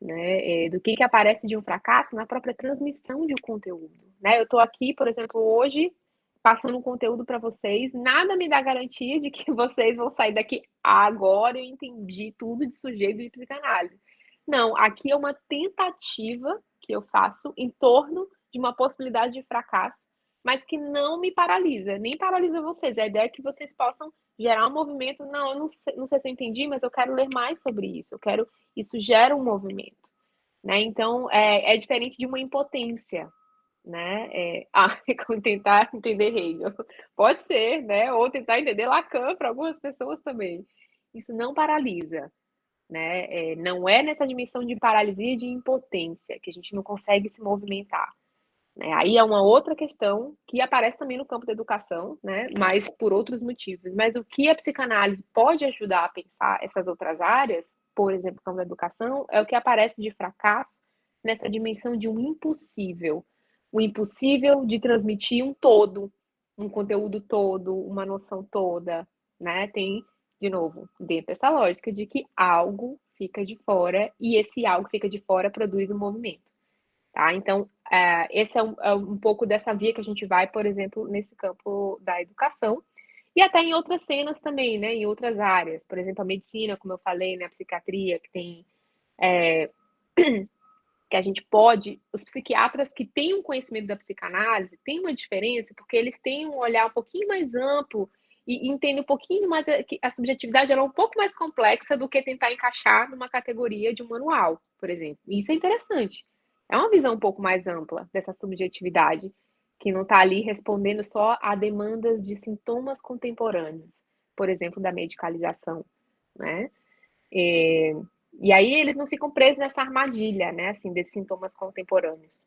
né, do que aparece de um fracasso na própria transmissão de um conteúdo. Né? Eu estou aqui, por exemplo, hoje, passando um conteúdo para vocês, nada me dá garantia de que vocês vão sair daqui agora eu entendi tudo de sujeito de psicanálise. Não, aqui é uma tentativa que eu faço em torno de uma possibilidade de fracasso, mas que não me paralisa, nem paralisa vocês. A ideia é que vocês possam gerar um movimento. Não, eu não sei se eu entendi, mas eu quero ler mais sobre isso. Isso gera um movimento, né? Então, é diferente de uma impotência, né? Tentar entender Hegel. Pode ser, né? Ou tentar entender Lacan para algumas pessoas também. Isso não paralisa, né? Não é nessa dimensão de paralisia e de impotência que a gente não consegue se movimentar. Né? Aí é uma outra questão que aparece também no campo da educação, né? Mas por outros motivos. Mas o que a psicanálise pode ajudar a pensar essas outras áreas, por exemplo, o campo da educação, é o que aparece de fracasso nessa dimensão de um impossível. O impossível de transmitir um todo, um conteúdo todo, uma noção toda, né? Tem, de novo, dentro dessa lógica de que algo fica de fora e esse algo que fica de fora produz um movimento. Tá? Então, esse é um pouco dessa via que a gente vai, por exemplo, nesse campo da educação, e até em outras cenas também, né, em outras áreas, por exemplo, a medicina, como eu falei, né, a psiquiatria, que tem, que a gente pode, os psiquiatras que têm um conhecimento da psicanálise, tem uma diferença, porque eles têm um olhar um pouquinho mais amplo, e entendem um pouquinho mais, que a subjetividade ela é um pouco mais complexa do que tentar encaixar numa categoria de um manual, por exemplo, e isso é interessante. É uma visão um pouco mais ampla dessa subjetividade, que não está ali respondendo só a demandas de sintomas contemporâneos, por exemplo, da medicalização, né? E aí eles não ficam presos nessa armadilha, né, assim, desses sintomas contemporâneos.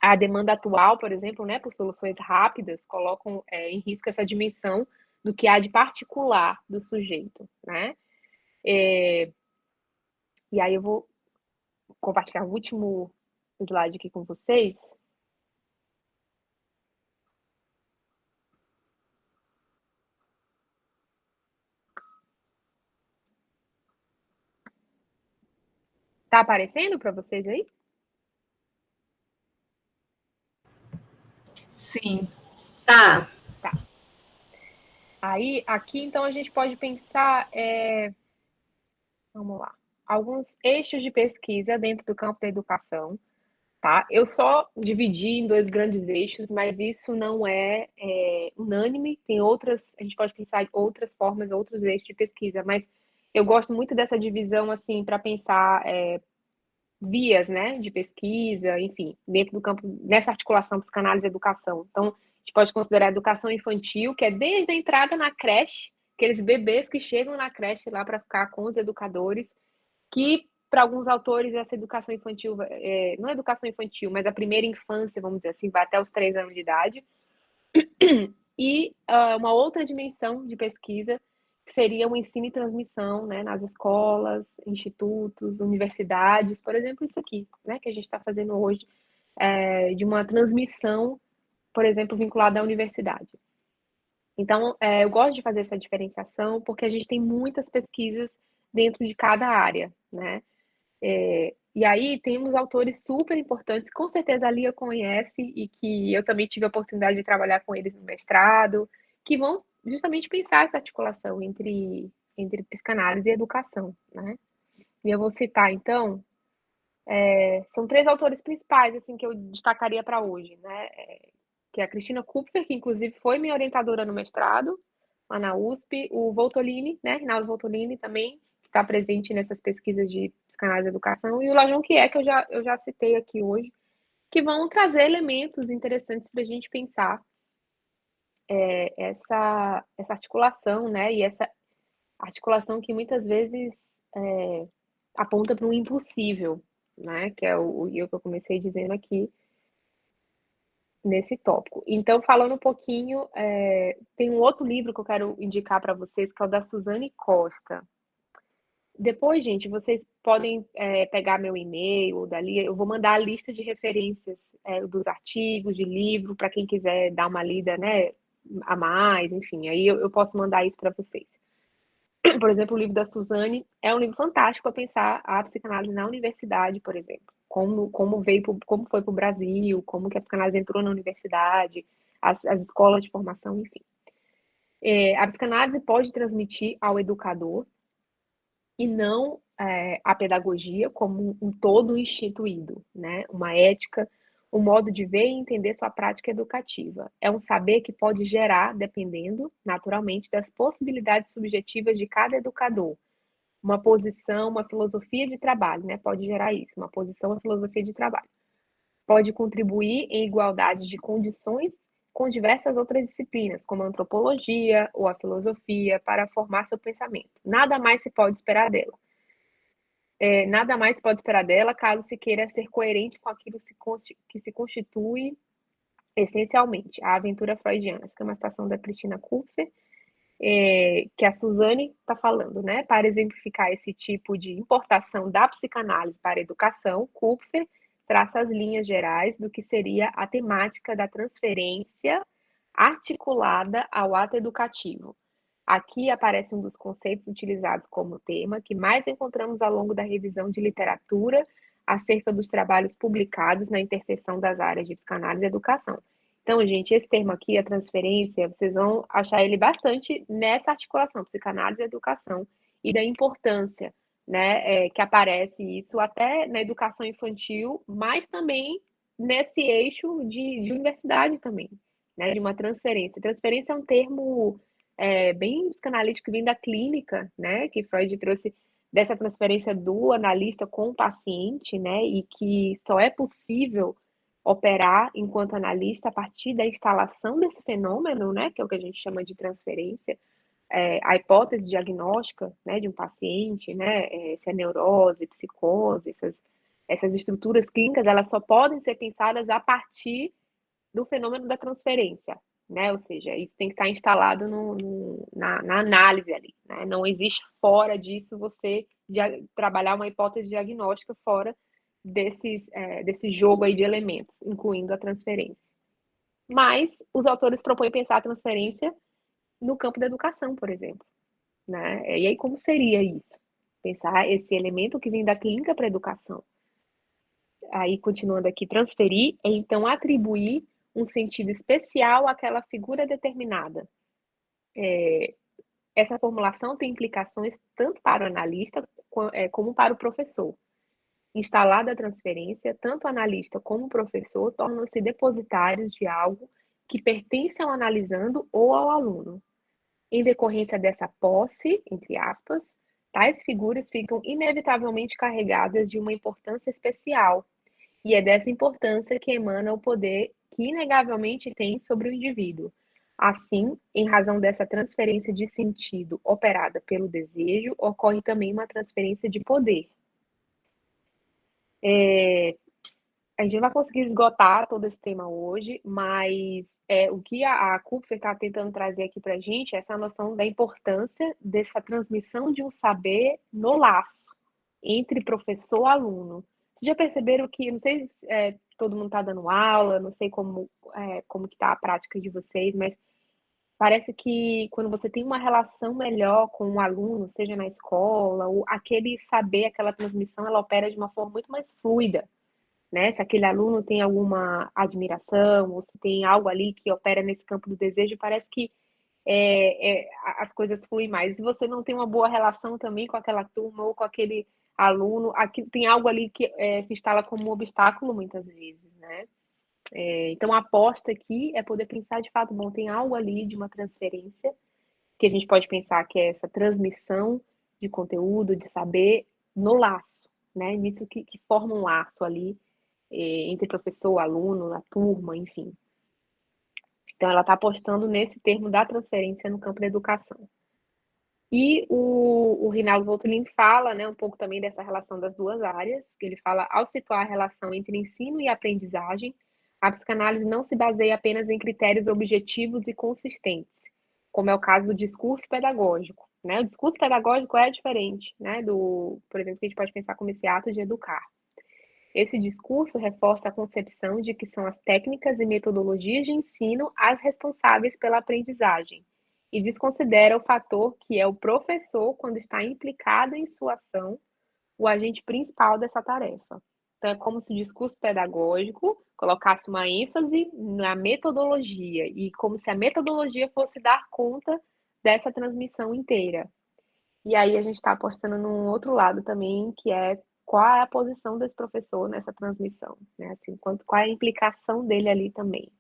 A demanda atual, por exemplo, né, por soluções rápidas, colocam em risco essa dimensão do que há de particular do sujeito, né? E aí eu vou compartilhar o último slide aqui com vocês. Tá aparecendo para vocês aí? Sim. Tá. Aí, aqui, então, a gente pode pensar, vamos lá, alguns eixos de pesquisa dentro do campo da educação, tá? Eu só dividi em dois grandes eixos, mas isso não é unânime, tem outras, a gente pode pensar em outras formas, outros eixos de pesquisa, mas eu gosto muito dessa divisão, assim, para pensar vias, né, de pesquisa, enfim, dentro do campo, nessa articulação psicanálise e educação. Então, a gente pode considerar a educação infantil, que é desde a entrada na creche, aqueles bebês que chegam na creche lá para ficar com os educadores, que para alguns autores essa educação infantil, não é educação infantil, mas a primeira infância, vamos dizer assim, vai até os 3 anos de idade. E uma outra dimensão de pesquisa que seria o ensino e transmissão, né, nas escolas, institutos, universidades, por exemplo, isso aqui, né, que a gente está fazendo hoje, de uma transmissão, por exemplo, vinculada à universidade. Então, eu gosto de fazer essa diferenciação porque a gente tem muitas pesquisas dentro de cada área, né? E aí temos autores super importantes, com certeza a Lia conhece e que eu também tive a oportunidade de trabalhar com eles no mestrado, que vão justamente pensar essa articulação entre psicanálise e educação, né? E eu vou citar, então, são 3 autores principais, assim, que eu destacaria para hoje, né? Que é a Cristina Kupfer, que inclusive foi minha orientadora no mestrado, lá na USP, o Voltolini, né? Rinaldo Voltolini também, que está presente nessas pesquisas de psicanálise e educação, e o Lajon Quié, que eu já citei aqui hoje, que vão trazer elementos interessantes para a gente pensar essa articulação, né? E essa articulação que muitas vezes aponta para um impossível, né? Que é o que eu comecei dizendo aqui nesse tópico. Então, falando um pouquinho, tem um outro livro que eu quero indicar para vocês, que é o da Suzane Costa. Depois, gente, vocês podem pegar meu e-mail ou dali, eu vou mandar a lista de referências dos artigos, de livro, para quem quiser dar uma lida, né, a mais, enfim, aí eu posso mandar isso para vocês. Por exemplo, o livro da Suzane é um livro fantástico para pensar a psicanálise na universidade, por exemplo. Como foi para o Brasil, como que a psicanálise entrou na universidade, as escolas de formação, enfim. A psicanálise pode transmitir ao educador e não a pedagogia como um todo instituído, né? Uma ética, um modo de ver e entender sua prática educativa. É um saber que pode gerar, dependendo, naturalmente, das possibilidades subjetivas de cada educador. Uma posição, uma filosofia de trabalho, né? Pode gerar isso, uma posição, uma filosofia de trabalho. Pode contribuir em igualdade de condições com diversas outras disciplinas, como a antropologia ou a filosofia, para formar seu pensamento. Nada mais se pode esperar dela. Nada mais se pode esperar dela caso se queira ser coerente com aquilo que se constitui essencialmente a aventura freudiana. Essa é uma citação da Cristina Kupfer, que a Suzane está falando, né? Para exemplificar esse tipo de importação da psicanálise para a educação, Kupfer traça as linhas gerais do que seria a temática da transferência articulada ao ato educativo. Aqui aparece um dos conceitos utilizados como tema que mais encontramos ao longo da revisão de literatura acerca dos trabalhos publicados na interseção das áreas de psicanálise e educação. Então, gente, esse termo aqui, a transferência, vocês vão achar ele bastante nessa articulação, psicanálise e educação, e da importância, né, que aparece isso até na educação infantil, mas também nesse eixo de universidade também, né, de uma transferência. Transferência é um termo bem psicanalítico, vem da clínica, né, que Freud trouxe dessa transferência do analista com o paciente, né, e que só é possível operar enquanto analista a partir da instalação desse fenômeno, né, que é o que a gente chama de transferência, a hipótese diagnóstica, né, de um paciente, né, se é neurose, psicose, essas estruturas clínicas, elas só podem ser pensadas a partir do fenômeno da transferência, né, ou seja, isso tem que estar instalado na análise ali, né, não existe fora disso você trabalhar uma hipótese diagnóstica fora desse jogo aí de elementos, incluindo a transferência. Mas os autores propõem pensar a transferência no campo da educação, por exemplo, né? E aí como seria isso? Pensar esse elemento que vem da clínica para a educação. Aí, continuando aqui, transferir é então atribuir um sentido especial àquela figura determinada. Essa formulação tem implicações tanto para o analista como para o professor. Instalada a transferência, tanto o analista como o professor tornam-se depositários de algo que pertence ao analisando ou ao aluno. Em decorrência dessa posse, entre aspas, tais figuras ficam inevitavelmente carregadas de uma importância especial, e é dessa importância que emana o poder que inegavelmente tem sobre o indivíduo. Assim, em razão dessa transferência de sentido operada pelo desejo, ocorre também uma transferência de poder. A gente não vai conseguir esgotar todo esse tema hoje, mas o que a Kupfer está tentando trazer aqui para a gente é essa noção da importância dessa transmissão de um saber no laço entre professor e aluno. Vocês já perceberam que, não sei se todo mundo está dando aula, não sei como que está a prática de vocês, mas parece que quando você tem uma relação melhor com o aluno, seja na escola, ou aquele saber, aquela transmissão, ela opera de uma forma muito mais fluida, né? Se aquele aluno tem alguma admiração, ou se tem algo ali que opera nesse campo do desejo, parece que as coisas fluem mais. Se você não tem uma boa relação também com aquela turma ou com aquele aluno, aqui, tem algo ali que se instala como um obstáculo muitas vezes, né? Então, a aposta aqui é poder pensar de fato, bom, tem algo ali de uma transferência, que a gente pode pensar que é essa transmissão de conteúdo, de saber, no laço, né? Nisso que forma um laço ali, entre professor, aluno, na turma, enfim. Então, ela está apostando nesse termo da transferência no campo da educação. E o Rinaldo Voltolin fala, né, um pouco também dessa relação das duas áreas, que ele fala, ao situar a relação entre ensino e aprendizagem, a psicanálise não se baseia apenas em critérios objetivos e consistentes, como é o caso do discurso pedagógico, né? O discurso pedagógico é diferente, né, por exemplo, que a gente pode pensar como esse ato de educar. Esse discurso reforça a concepção de que são as técnicas e metodologias de ensino as responsáveis pela aprendizagem e desconsidera o fator que é o professor, quando está implicado em sua ação, o agente principal dessa tarefa. Então, é como se o discurso pedagógico colocasse uma ênfase na metodologia e como se a metodologia fosse dar conta dessa transmissão inteira. E aí a gente está apostando num outro lado também, que é qual é a posição desse professor nessa transmissão, né? Assim, qual é a implicação dele ali também.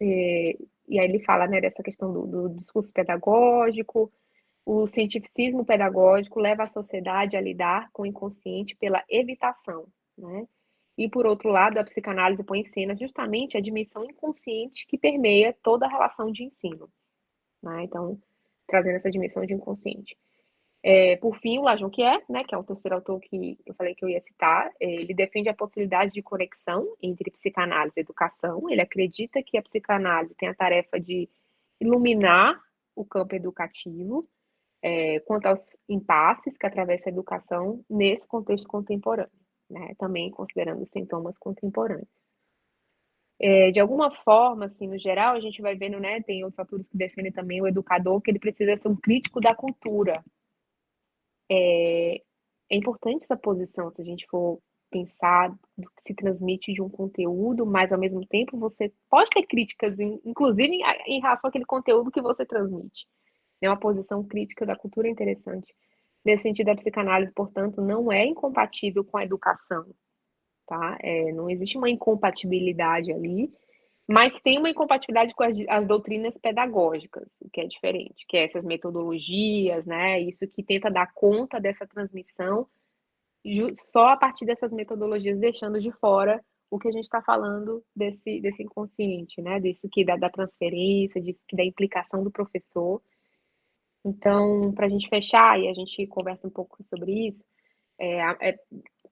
E aí ele fala, né, dessa questão do discurso pedagógico, o cientificismo pedagógico leva a sociedade a lidar com o inconsciente pela evitação, né? E, por outro lado, a psicanálise põe em cena justamente a dimensão inconsciente que permeia toda a relação de ensino, né? Então, trazendo essa dimensão de inconsciente. Por fim, o Lajonquier, né, que é um terceiro autor que eu falei que eu ia citar, ele defende a possibilidade de conexão entre psicanálise e educação. Ele acredita que a psicanálise tem a tarefa de iluminar o campo educativo, quanto aos impasses que atravessa a educação nesse contexto contemporâneo, né, também considerando os sintomas contemporâneos. De alguma forma, assim, no geral, a gente vai vendo, né, tem outros autores que defendem também o educador, que ele precisa ser um crítico da cultura. É importante essa posição, se a gente for pensar do que se transmite de um conteúdo, mas ao mesmo tempo você pode ter críticas, inclusive em relação àquele conteúdo que você transmite. Uma posição crítica da cultura é interessante. Nesse sentido, a psicanálise, portanto, não é incompatível com a educação, tá? Não existe uma incompatibilidade ali, mas tem uma incompatibilidade com as doutrinas pedagógicas, o que é diferente, que é essas metodologias, né? Isso que tenta dar conta dessa transmissão só a partir dessas metodologias, deixando de fora o que a gente está falando desse inconsciente, né? Disso que da transferência, disso que da implicação do professor. Então, para a gente fechar, e a gente conversa um pouco sobre isso,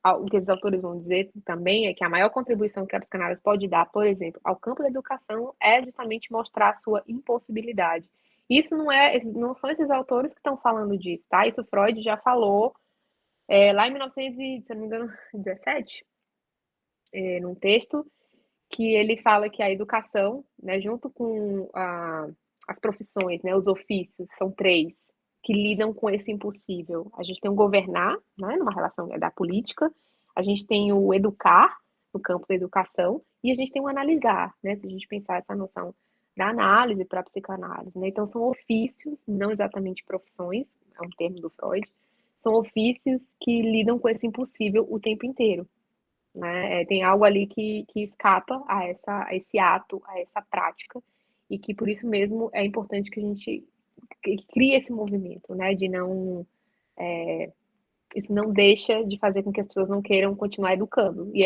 o que os autores vão dizer também é que a maior contribuição que a psicanálise pode dar, por exemplo, ao campo da educação é justamente mostrar a sua impossibilidade. Isso não são esses autores que estão falando disso, tá? Isso Freud já falou lá em 1917, se não me engano, num texto que ele fala que a educação, né, junto com as profissões, né, os ofícios, são 3 que lidam com esse impossível. A gente tem o governar, né, numa relação da política, a gente tem o educar, no campo da educação, e a gente tem o analisar, né, se a gente pensar essa noção da análise para a psicanálise, né? Então, são ofícios, não exatamente profissões, é um termo do Freud, são ofícios que lidam com esse impossível o tempo inteiro, né? Tem algo ali que escapa a esse ato, a essa prática, e que por isso mesmo é importante que a gente crie esse movimento, né? De não isso não deixa de fazer com que as pessoas não queiram continuar educando, e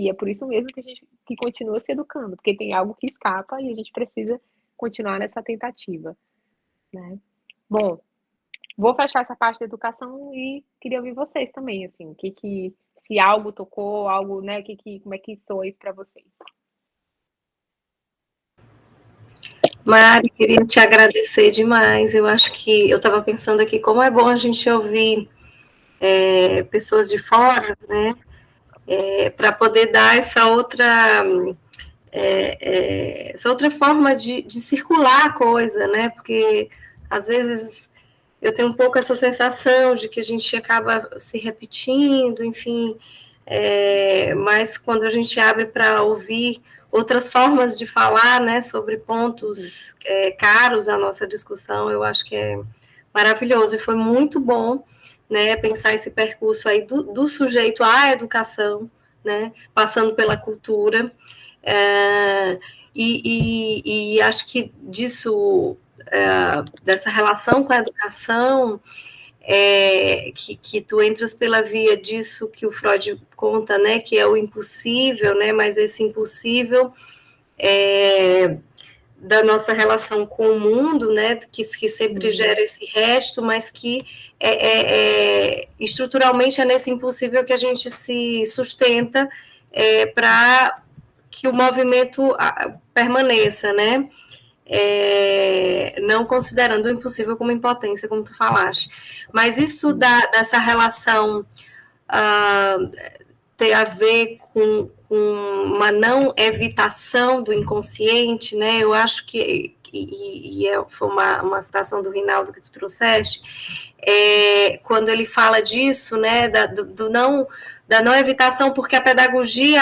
é por isso mesmo que a gente continua se educando, porque tem algo que escapa e a gente precisa continuar nessa tentativa, né? Bom, vou fechar essa parte da educação e queria ouvir vocês também, assim, se algo tocou, algo, né, como é que soa isso para vocês? Mari, queria te agradecer demais. Eu acho que eu estava pensando aqui como é bom a gente ouvir pessoas de fora, né, para poder dar essa outra forma de circular a coisa, né? Porque às vezes eu tenho um pouco essa sensação de que a gente acaba se repetindo, enfim, mas quando a gente abre para ouvir outras formas de falar, né, sobre pontos caros à nossa discussão, eu acho que é maravilhoso, e foi muito bom, né, pensar esse percurso aí do sujeito à educação, né, passando pela cultura, e acho que disso, dessa relação com a educação, que tu entras pela via disso que o Freud conta, né, que é o impossível, né, mas esse impossível da nossa relação com o mundo, né, que sempre gera esse resto, mas que estruturalmente é nesse impossível que a gente se sustenta para que o movimento permaneça, né? Não considerando o impossível como impotência, como tu falaste. Mas isso dessa relação ter a ver com uma não evitação do inconsciente, né? Eu acho que, foi uma citação do Rinaldo que tu trouxeste, quando ele fala disso, né, da não evitação, porque a pedagogia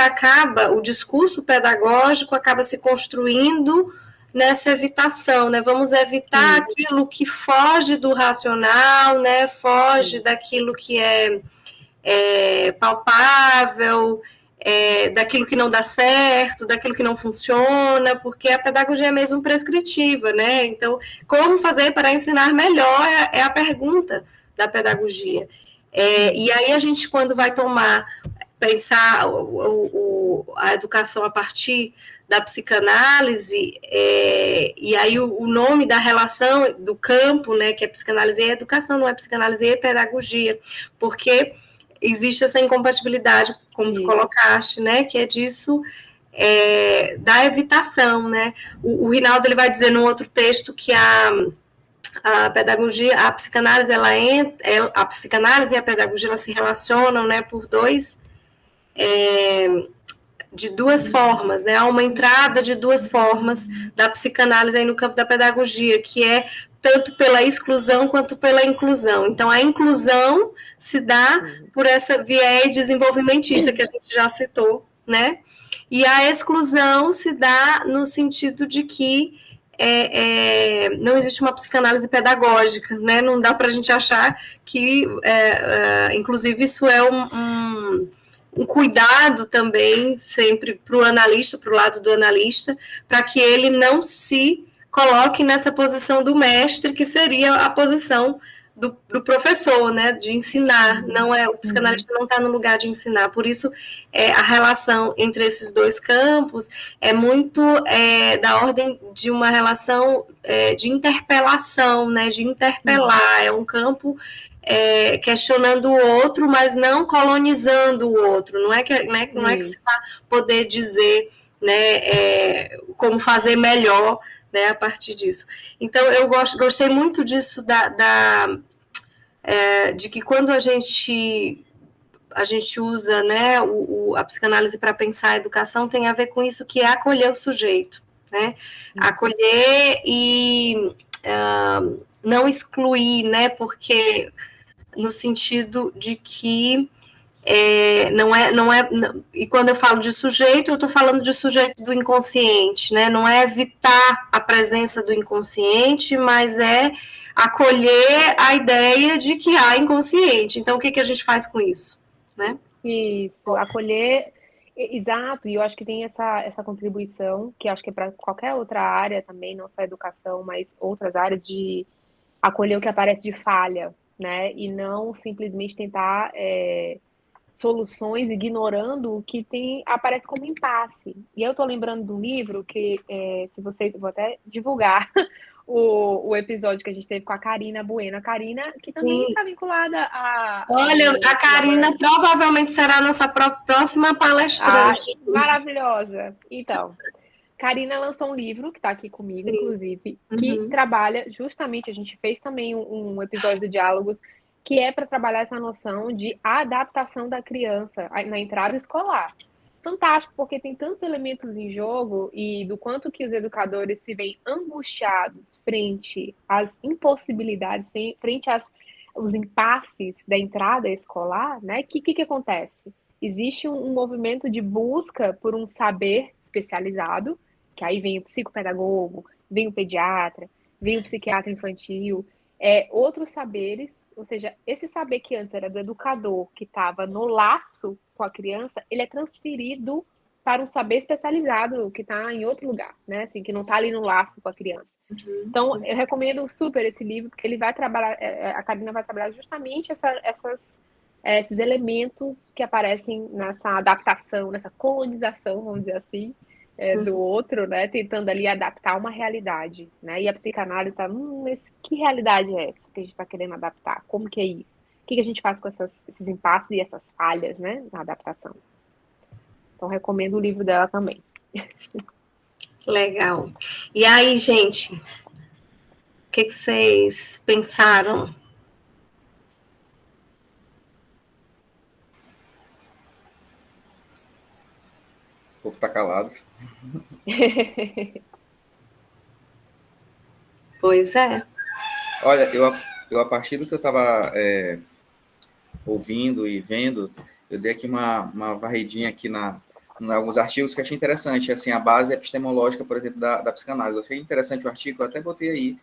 o discurso pedagógico acaba se construindo nessa evitação, né? Vamos evitar aquilo que foge do racional, né? Foge daquilo que é palpável, daquilo que não dá certo, daquilo que não funciona, porque a pedagogia é mesmo prescritiva, né? Então, como fazer para ensinar melhor é a pergunta da pedagogia. E aí a gente, quando vai pensar a educação a partir da psicanálise, e aí o nome da relação do campo, né, que é psicanálise e educação, não é psicanálise e pedagogia, porque existe essa incompatibilidade, como tu colocaste, né, que é disso, da evitação, né. O Rinaldo, ele vai dizer num outro texto que a pedagogia, a psicanálise, a psicanálise e a pedagogia, elas se relacionam, né, de duas formas, né, há uma entrada de duas formas da psicanálise aí no campo da pedagogia, que é tanto pela exclusão quanto pela inclusão. Então, a inclusão se dá por essa viés desenvolvimentista que a gente já citou, né? E a exclusão se dá no sentido de que não existe uma psicanálise pedagógica, né? Não dá para a gente achar que, inclusive, isso é um cuidado também sempre para o analista, para o lado do analista, para que ele não se coloque nessa posição do mestre, que seria a posição do professor, né, de ensinar. Não o psicanalista não está no lugar de ensinar. Por isso, a relação entre esses dois campos é muito da ordem de uma relação de interpelação, né, de interpelar. É um campo questionando o outro, mas não colonizando o outro. Não é que se vai poder dizer, né, como fazer melhor, né, a partir disso. Então, eu gostei muito disso de que quando a gente usa, né, a psicanálise para pensar a educação, tem a ver com isso, que é acolher o sujeito, né? Acolher e não excluir, né? Porque no sentido de que e quando eu falo de sujeito, eu estou falando de sujeito do inconsciente, né? Não é evitar a presença do inconsciente, mas é acolher a ideia de que há inconsciente. Então, o que a gente faz com isso, né? Isso, acolher, exato, e eu acho que tem essa contribuição, que acho que é para qualquer outra área também, não só educação, mas outras áreas, de acolher o que aparece de falha, né? E não simplesmente tentar soluções ignorando o que aparece como impasse. E eu estou lembrando do livro que, se vocês, vou até divulgar o episódio que a gente teve com a Karina Bueno. A Karina, que também está vinculada a... Olha, a Karina provavelmente será a nossa próxima palestrante. Maravilhosa. Então, Karina lançou um livro, que está aqui comigo, inclusive, que trabalha justamente, a gente fez também um episódio de Diálogos, que é para trabalhar essa noção de adaptação da criança na entrada escolar. Fantástico, porque tem tantos elementos em jogo e do quanto que os educadores se veem angustiados frente às impossibilidades, frente aos impasses da entrada escolar, né? Que acontece? Existe um movimento de busca por um saber especializado, que aí vem o psicopedagogo, vem o pediatra, vem o psiquiatra infantil, outros saberes. Ou seja, esse saber que antes era do educador, que estava no laço com a criança, ele é transferido para um saber especializado, que está em outro lugar, né? Assim, que não está ali no laço com a criança. Então, eu recomendo super esse livro, porque ele vai trabalhar, a Karina vai trabalhar justamente esses elementos que aparecem nessa adaptação, nessa colonização, vamos dizer assim, do outro, né? Tentando ali adaptar uma realidade, né? E a psicanálise está, que realidade é essa que a gente está querendo adaptar? Como que é isso? O que a gente faz com esses impasses e essas falhas, né? Na adaptação. Então, recomendo o livro dela também. Legal. E aí, gente, o que vocês pensaram? O povo está calado. Pois é. Olha, eu a partir do que eu estava ouvindo e vendo, eu dei aqui uma varridinha aqui em alguns artigos que achei interessante, assim, a base epistemológica, por exemplo, da psicanálise. Eu achei interessante o artigo, eu até botei aí,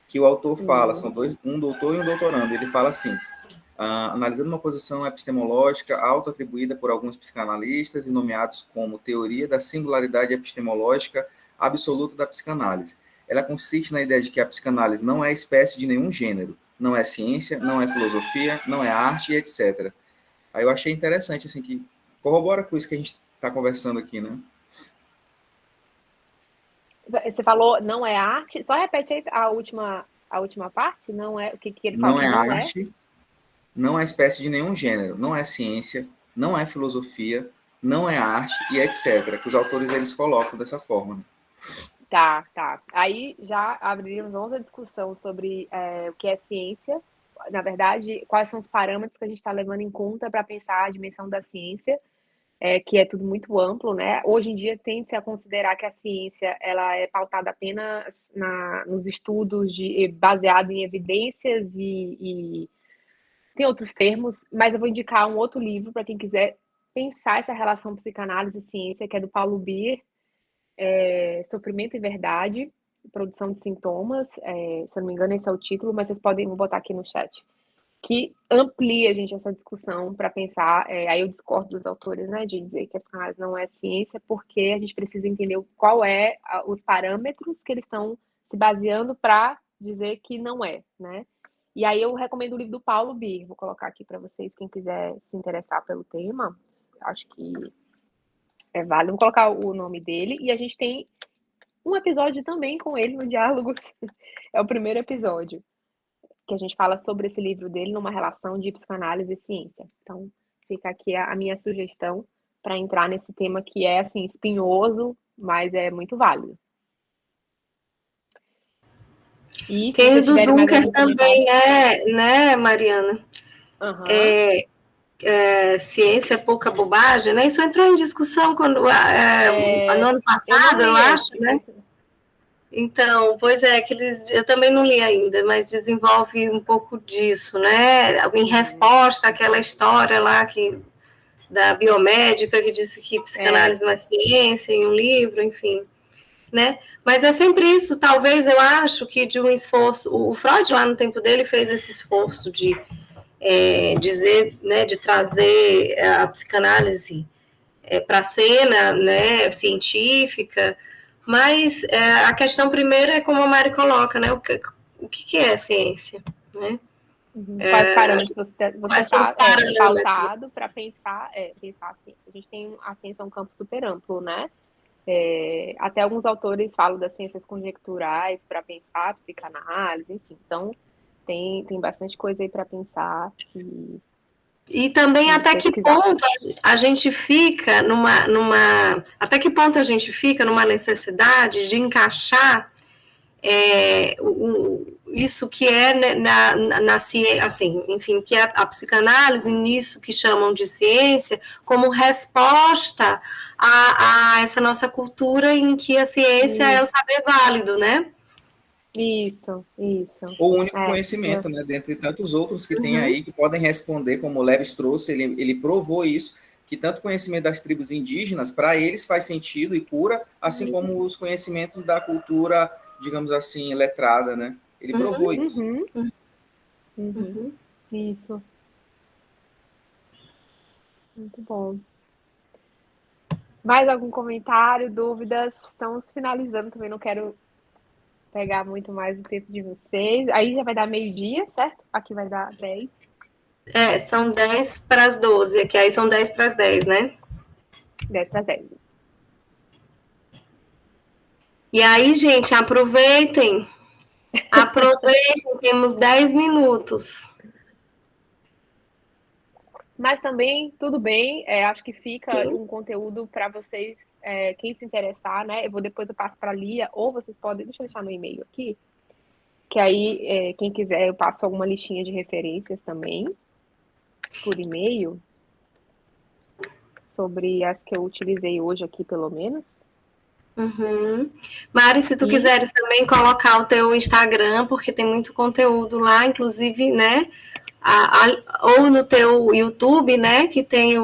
que o autor fala, são dois, um doutor e um doutorando, ele fala assim, analisando uma posição epistemológica auto-atribuída por alguns psicanalistas e nomeados como teoria da singularidade epistemológica absoluta da psicanálise. Ela consiste na ideia de que a psicanálise não é espécie de nenhum gênero, não é ciência, não é filosofia, não é arte, etc. Aí eu achei interessante, assim, que corrobora com isso que a gente está conversando aqui, né? Você falou, não é arte? Só repete aí a última parte? Não é o que ele fala? Não é Não arte, não é espécie de nenhum gênero, não é ciência, não é filosofia, não é arte e etc. Que os autores eles colocam dessa forma. Né? Tá. Aí já abrimos outra discussão sobre o que é ciência. Na verdade, quais são os parâmetros que a gente está levando em conta para pensar a dimensão da ciência, que é tudo muito amplo, né? Hoje em dia tende-se a considerar que a ciência ela é pautada apenas nos estudos baseado em evidências e tem outros termos, mas eu vou indicar um outro livro para quem quiser pensar essa relação psicanálise e ciência, que é do Paulo Beer, Sofrimento e Verdade, Produção de Sintomas, se eu não me engano esse é o título, mas vocês podem botar aqui no chat, que amplia, gente, essa discussão para pensar, aí eu discordo dos autores, né, de dizer que a psicanálise não é ciência, porque a gente precisa entender qual os parâmetros que eles estão se baseando para dizer que não é, né? E aí eu recomendo o livro do Paulo Beer, vou colocar aqui para vocês, quem quiser se interessar pelo tema, acho que é válido, vou colocar o nome dele, e a gente tem um episódio também com ele no Diálogos, é o primeiro episódio, que a gente fala sobre esse livro dele numa relação de psicanálise e ciência. Então, fica aqui a minha sugestão para entrar nesse tema que é, assim, espinhoso, mas é muito válido. E tem o do Dunker também, né, Mariana? Ciência é pouca bobagem, né? Isso entrou em discussão no ano passado, eu acho, né? Então, pois é, eu também não li ainda, mas desenvolve um pouco disso, né? Em resposta àquela história lá da biomédica que disse que psicanálise não é ciência, em um livro, enfim, né? Mas é sempre isso, talvez eu acho que de um esforço, o Freud lá no tempo dele fez esse esforço de dizer, né, de trazer a psicanálise para a cena, né, científica, mas a questão primeira é como a Mari coloca, né, o que é ciência, né? Quais parâmetros você está pautado para pensar a ciência? A gente tem a ciência é um campo super amplo, né? Até alguns autores falam das ciências conjecturais para pensar a psicanálise, enfim. Então, tem bastante coisa aí para pensar. E também até que ponto a gente fica até que ponto a gente fica numa necessidade de encaixar isso que é na ciência, assim, enfim, que é a psicanálise, nisso que chamam de ciência, como resposta a essa nossa cultura em que a ciência é o saber válido, né? Isso. O único conhecimento, né? Dentre tantos outros que tem aí, que podem responder, como o Leves trouxe, ele provou isso, que tanto conhecimento das tribos indígenas, para eles faz sentido e cura, assim como os conhecimentos da cultura, digamos assim, letrada, né? Ele provou isso. Isso. Muito bom. Mais algum comentário, dúvidas? Estamos finalizando também, não quero pegar muito mais o tempo de vocês. Aí já vai dar meio-dia, certo? Aqui vai dar 10. São 10 para as 12, que aí são 10 para as 10, né? 10 para 10. E aí, gente, aproveitem, temos 10 minutos. Mas também, tudo bem, acho que fica um conteúdo para vocês, quem se interessar, né? Depois eu passo para a Lia, ou vocês podem, deixa eu deixar no e-mail aqui, que aí, quem quiser, eu passo alguma listinha de referências também, por e-mail, sobre as que eu utilizei hoje aqui, pelo menos. Uhum. Mari, se tu quiseres também colocar o teu Instagram, porque tem muito conteúdo lá, inclusive, né? Ou no teu YouTube, né? Que tem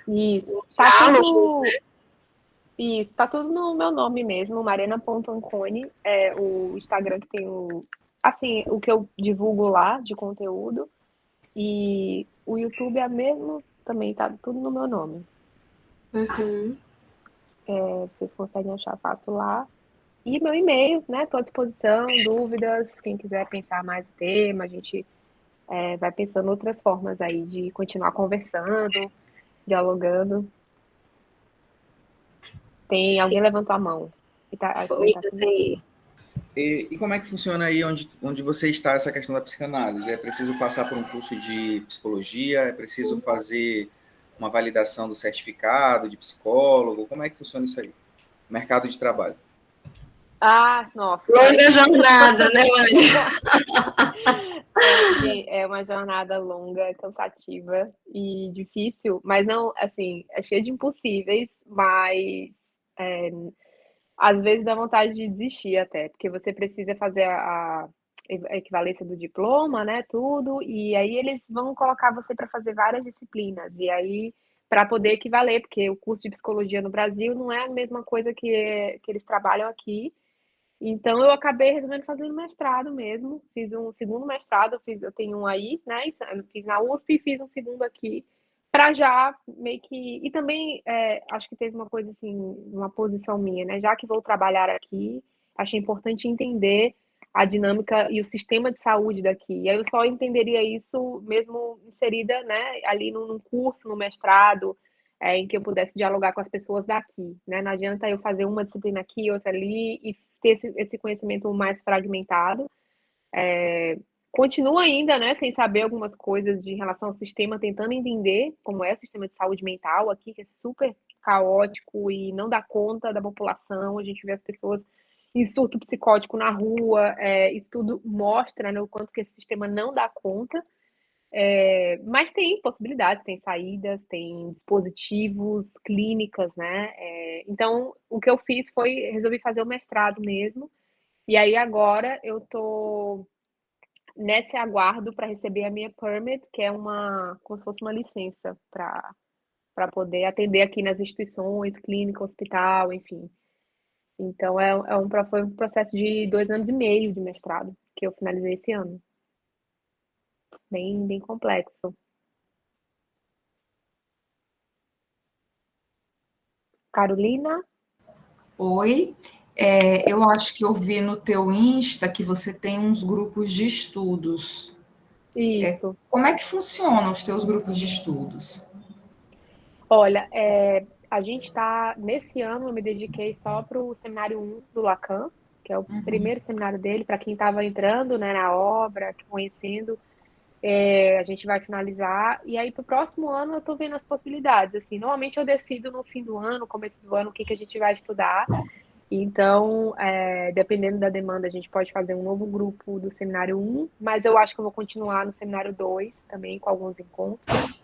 Isso. diálogos, né? Isso, tá tudo no meu nome mesmo, Marena.ancone, é o Instagram que tem o que eu divulgo lá de conteúdo, e o YouTube é mesmo, também tá tudo no meu nome. Uhum. Vocês conseguem achar fácil lá. E meu e-mail, né? Estou à disposição, dúvidas, quem quiser pensar mais o tema, a gente vai pensando outras formas aí de continuar conversando, dialogando. Tem alguém levantou a mão. Foi, assim. E como é que funciona aí onde você está essa questão da psicanálise? É preciso passar por um curso de psicologia? É preciso fazer uma validação do certificado de psicólogo? Como é que funciona isso aí? Mercado de trabalho. Nossa. Longa jornada, né, Mari? É uma jornada longa, cansativa e difícil, mas não, assim, é cheia de impossíveis, mas às vezes dá vontade de desistir até, porque você precisa fazer a equivalência do diploma, né, tudo, e aí eles vão colocar você para fazer várias disciplinas, e aí para poder equivaler, porque o curso de psicologia no Brasil não é a mesma coisa que eles trabalham aqui. Então eu acabei resolvendo fazer um mestrado mesmo, fiz um segundo mestrado, eu tenho um aí, né, fiz na USP e fiz um segundo aqui, para já meio que... E também acho que teve uma coisa assim, uma posição minha, né, já que vou trabalhar aqui, achei importante entender a dinâmica e o sistema de saúde daqui. E aí eu só entenderia isso mesmo inserida, né, ali num curso, no mestrado, em que eu pudesse dialogar com as pessoas daqui, né? Não adianta eu fazer uma disciplina aqui, outra ali, e ter esse conhecimento mais fragmentado. Continuo ainda, né, sem saber algumas coisas de relação ao sistema, tentando entender como é o sistema de saúde mental aqui, que é super caótico e não dá conta da população. A gente vê as pessoas em surto psicótico na rua, isso tudo mostra, né, o quanto que esse sistema não dá conta. Mas tem possibilidades, tem saídas, tem dispositivos, clínicas, né? Então, o que eu fiz foi, resolvi fazer o mestrado mesmo, e aí agora eu tô nesse aguardo para receber a minha permit, que é como se fosse uma licença para poder atender aqui nas instituições, clínica, hospital, enfim. Então, foi um processo de 2 anos e meio de mestrado, que eu finalizei esse ano. Bem, bem complexo. Carolina? Oi, eu acho que eu vi no teu Insta que você tem uns grupos de estudos. Isso. Como é que funcionam os teus grupos de estudos? Olha, a gente está, nesse ano, eu me dediquei só para o seminário 1 do Lacan, que é o primeiro seminário dele, para quem estava entrando, né, na obra, conhecendo. A gente vai finalizar, e aí para o próximo ano eu estou vendo as possibilidades. Assim, normalmente eu decido no fim do ano, começo do ano, o que a gente vai estudar. Então, dependendo da demanda, a gente pode fazer um novo grupo do seminário 1, mas eu acho que eu vou continuar no seminário 2 também, com alguns encontros.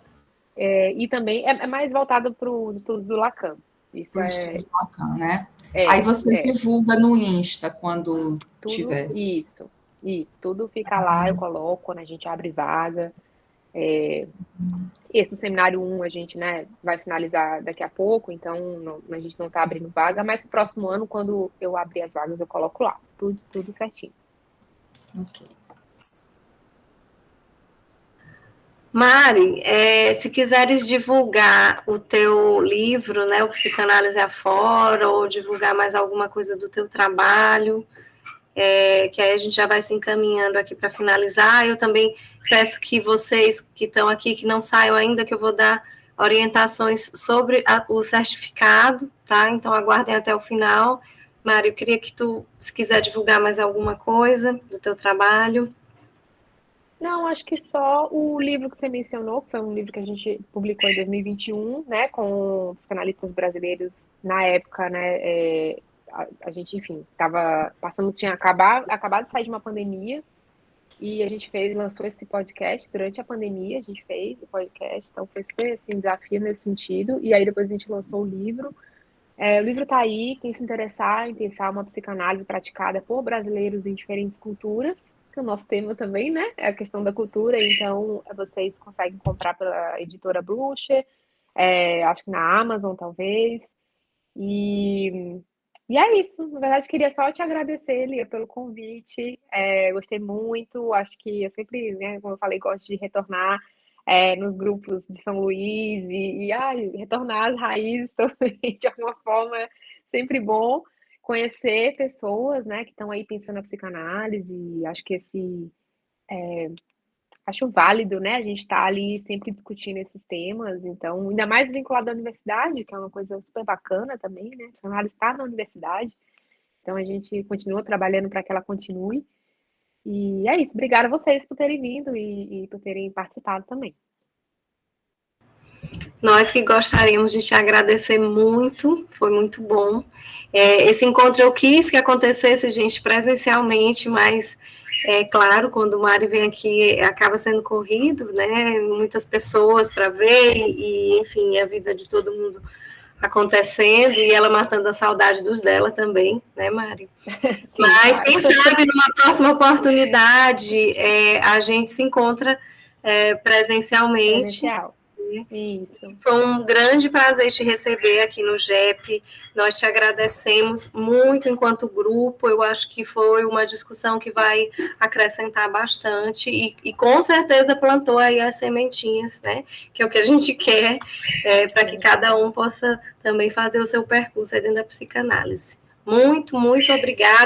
E também é mais voltado para os estudos do Lacan. Isso Pro é. estudo do Lacan, né? Aí você divulga no Insta quando tiver. Isso. Tudo fica lá, eu coloco quando a gente abre vaga. Esse do seminário 1 a gente, né, vai finalizar daqui a pouco, então a gente não está abrindo vaga, mas no próximo ano, quando eu abrir as vagas, eu coloco lá. Tudo certinho. Ok. Mari, se quiseres divulgar o teu livro, né, o Psicanálise Afora, ou divulgar mais alguma coisa do teu trabalho, que aí a gente já vai se encaminhando aqui para finalizar. Eu também peço que vocês que estão aqui, que não saiam ainda, que eu vou dar orientações sobre o certificado, tá? Então, aguardem até o final. Mari, eu queria que tu, se quiser divulgar mais alguma coisa do teu trabalho. Não, acho que só o livro que você mencionou, que foi um livro que a gente publicou em 2021, né, com psicanalistas brasileiros na época, né, a gente, enfim, tinha acabado de sair de uma pandemia, e a gente lançou esse podcast durante a pandemia, a gente fez o podcast, então foi super, assim, um desafio nesse sentido, e aí depois a gente lançou o livro. O livro está aí, quem se interessar em pensar uma psicanálise praticada por brasileiros em diferentes culturas, que é o nosso tema também, né? É a questão da cultura, então vocês conseguem comprar pela editora Blucher, acho que na Amazon, talvez. E é isso. Na verdade, queria só te agradecer, Lia, pelo convite. Gostei muito. Acho que eu sempre, né, como eu falei, gosto de retornar nos grupos de São Luís e retornar às raízes também, de alguma forma, é sempre bom conhecer pessoas, né, que estão aí pensando na psicanálise. E acho que acho válido, né? A gente está ali sempre discutindo esses temas, então, ainda mais vinculado à universidade, que é uma coisa super bacana também, né? A psicanálise está na universidade, então a gente continua trabalhando para que ela continue. E é isso. Obrigada a vocês por terem vindo e por terem participado também. Nós que gostaríamos de te agradecer muito, foi muito bom. Esse encontro eu quis que acontecesse, gente, presencialmente, mas, claro, quando o Mari vem aqui, acaba sendo corrido, né? Muitas pessoas para ver, e, enfim, a vida de todo mundo acontecendo, e ela matando a saudade dos dela também, né, Mari? Sim, mas, claro. Quem sabe, numa próxima oportunidade, a gente se encontra presencialmente. Presencial. Isso. Foi um grande prazer te receber aqui no GEP. Nós te agradecemos muito enquanto grupo. Eu acho que foi uma discussão que vai acrescentar bastante e com certeza plantou aí as sementinhas, né? Que é o que a gente quer, para que cada um possa também fazer o seu percurso aí dentro da psicanálise. Muito, muito obrigada.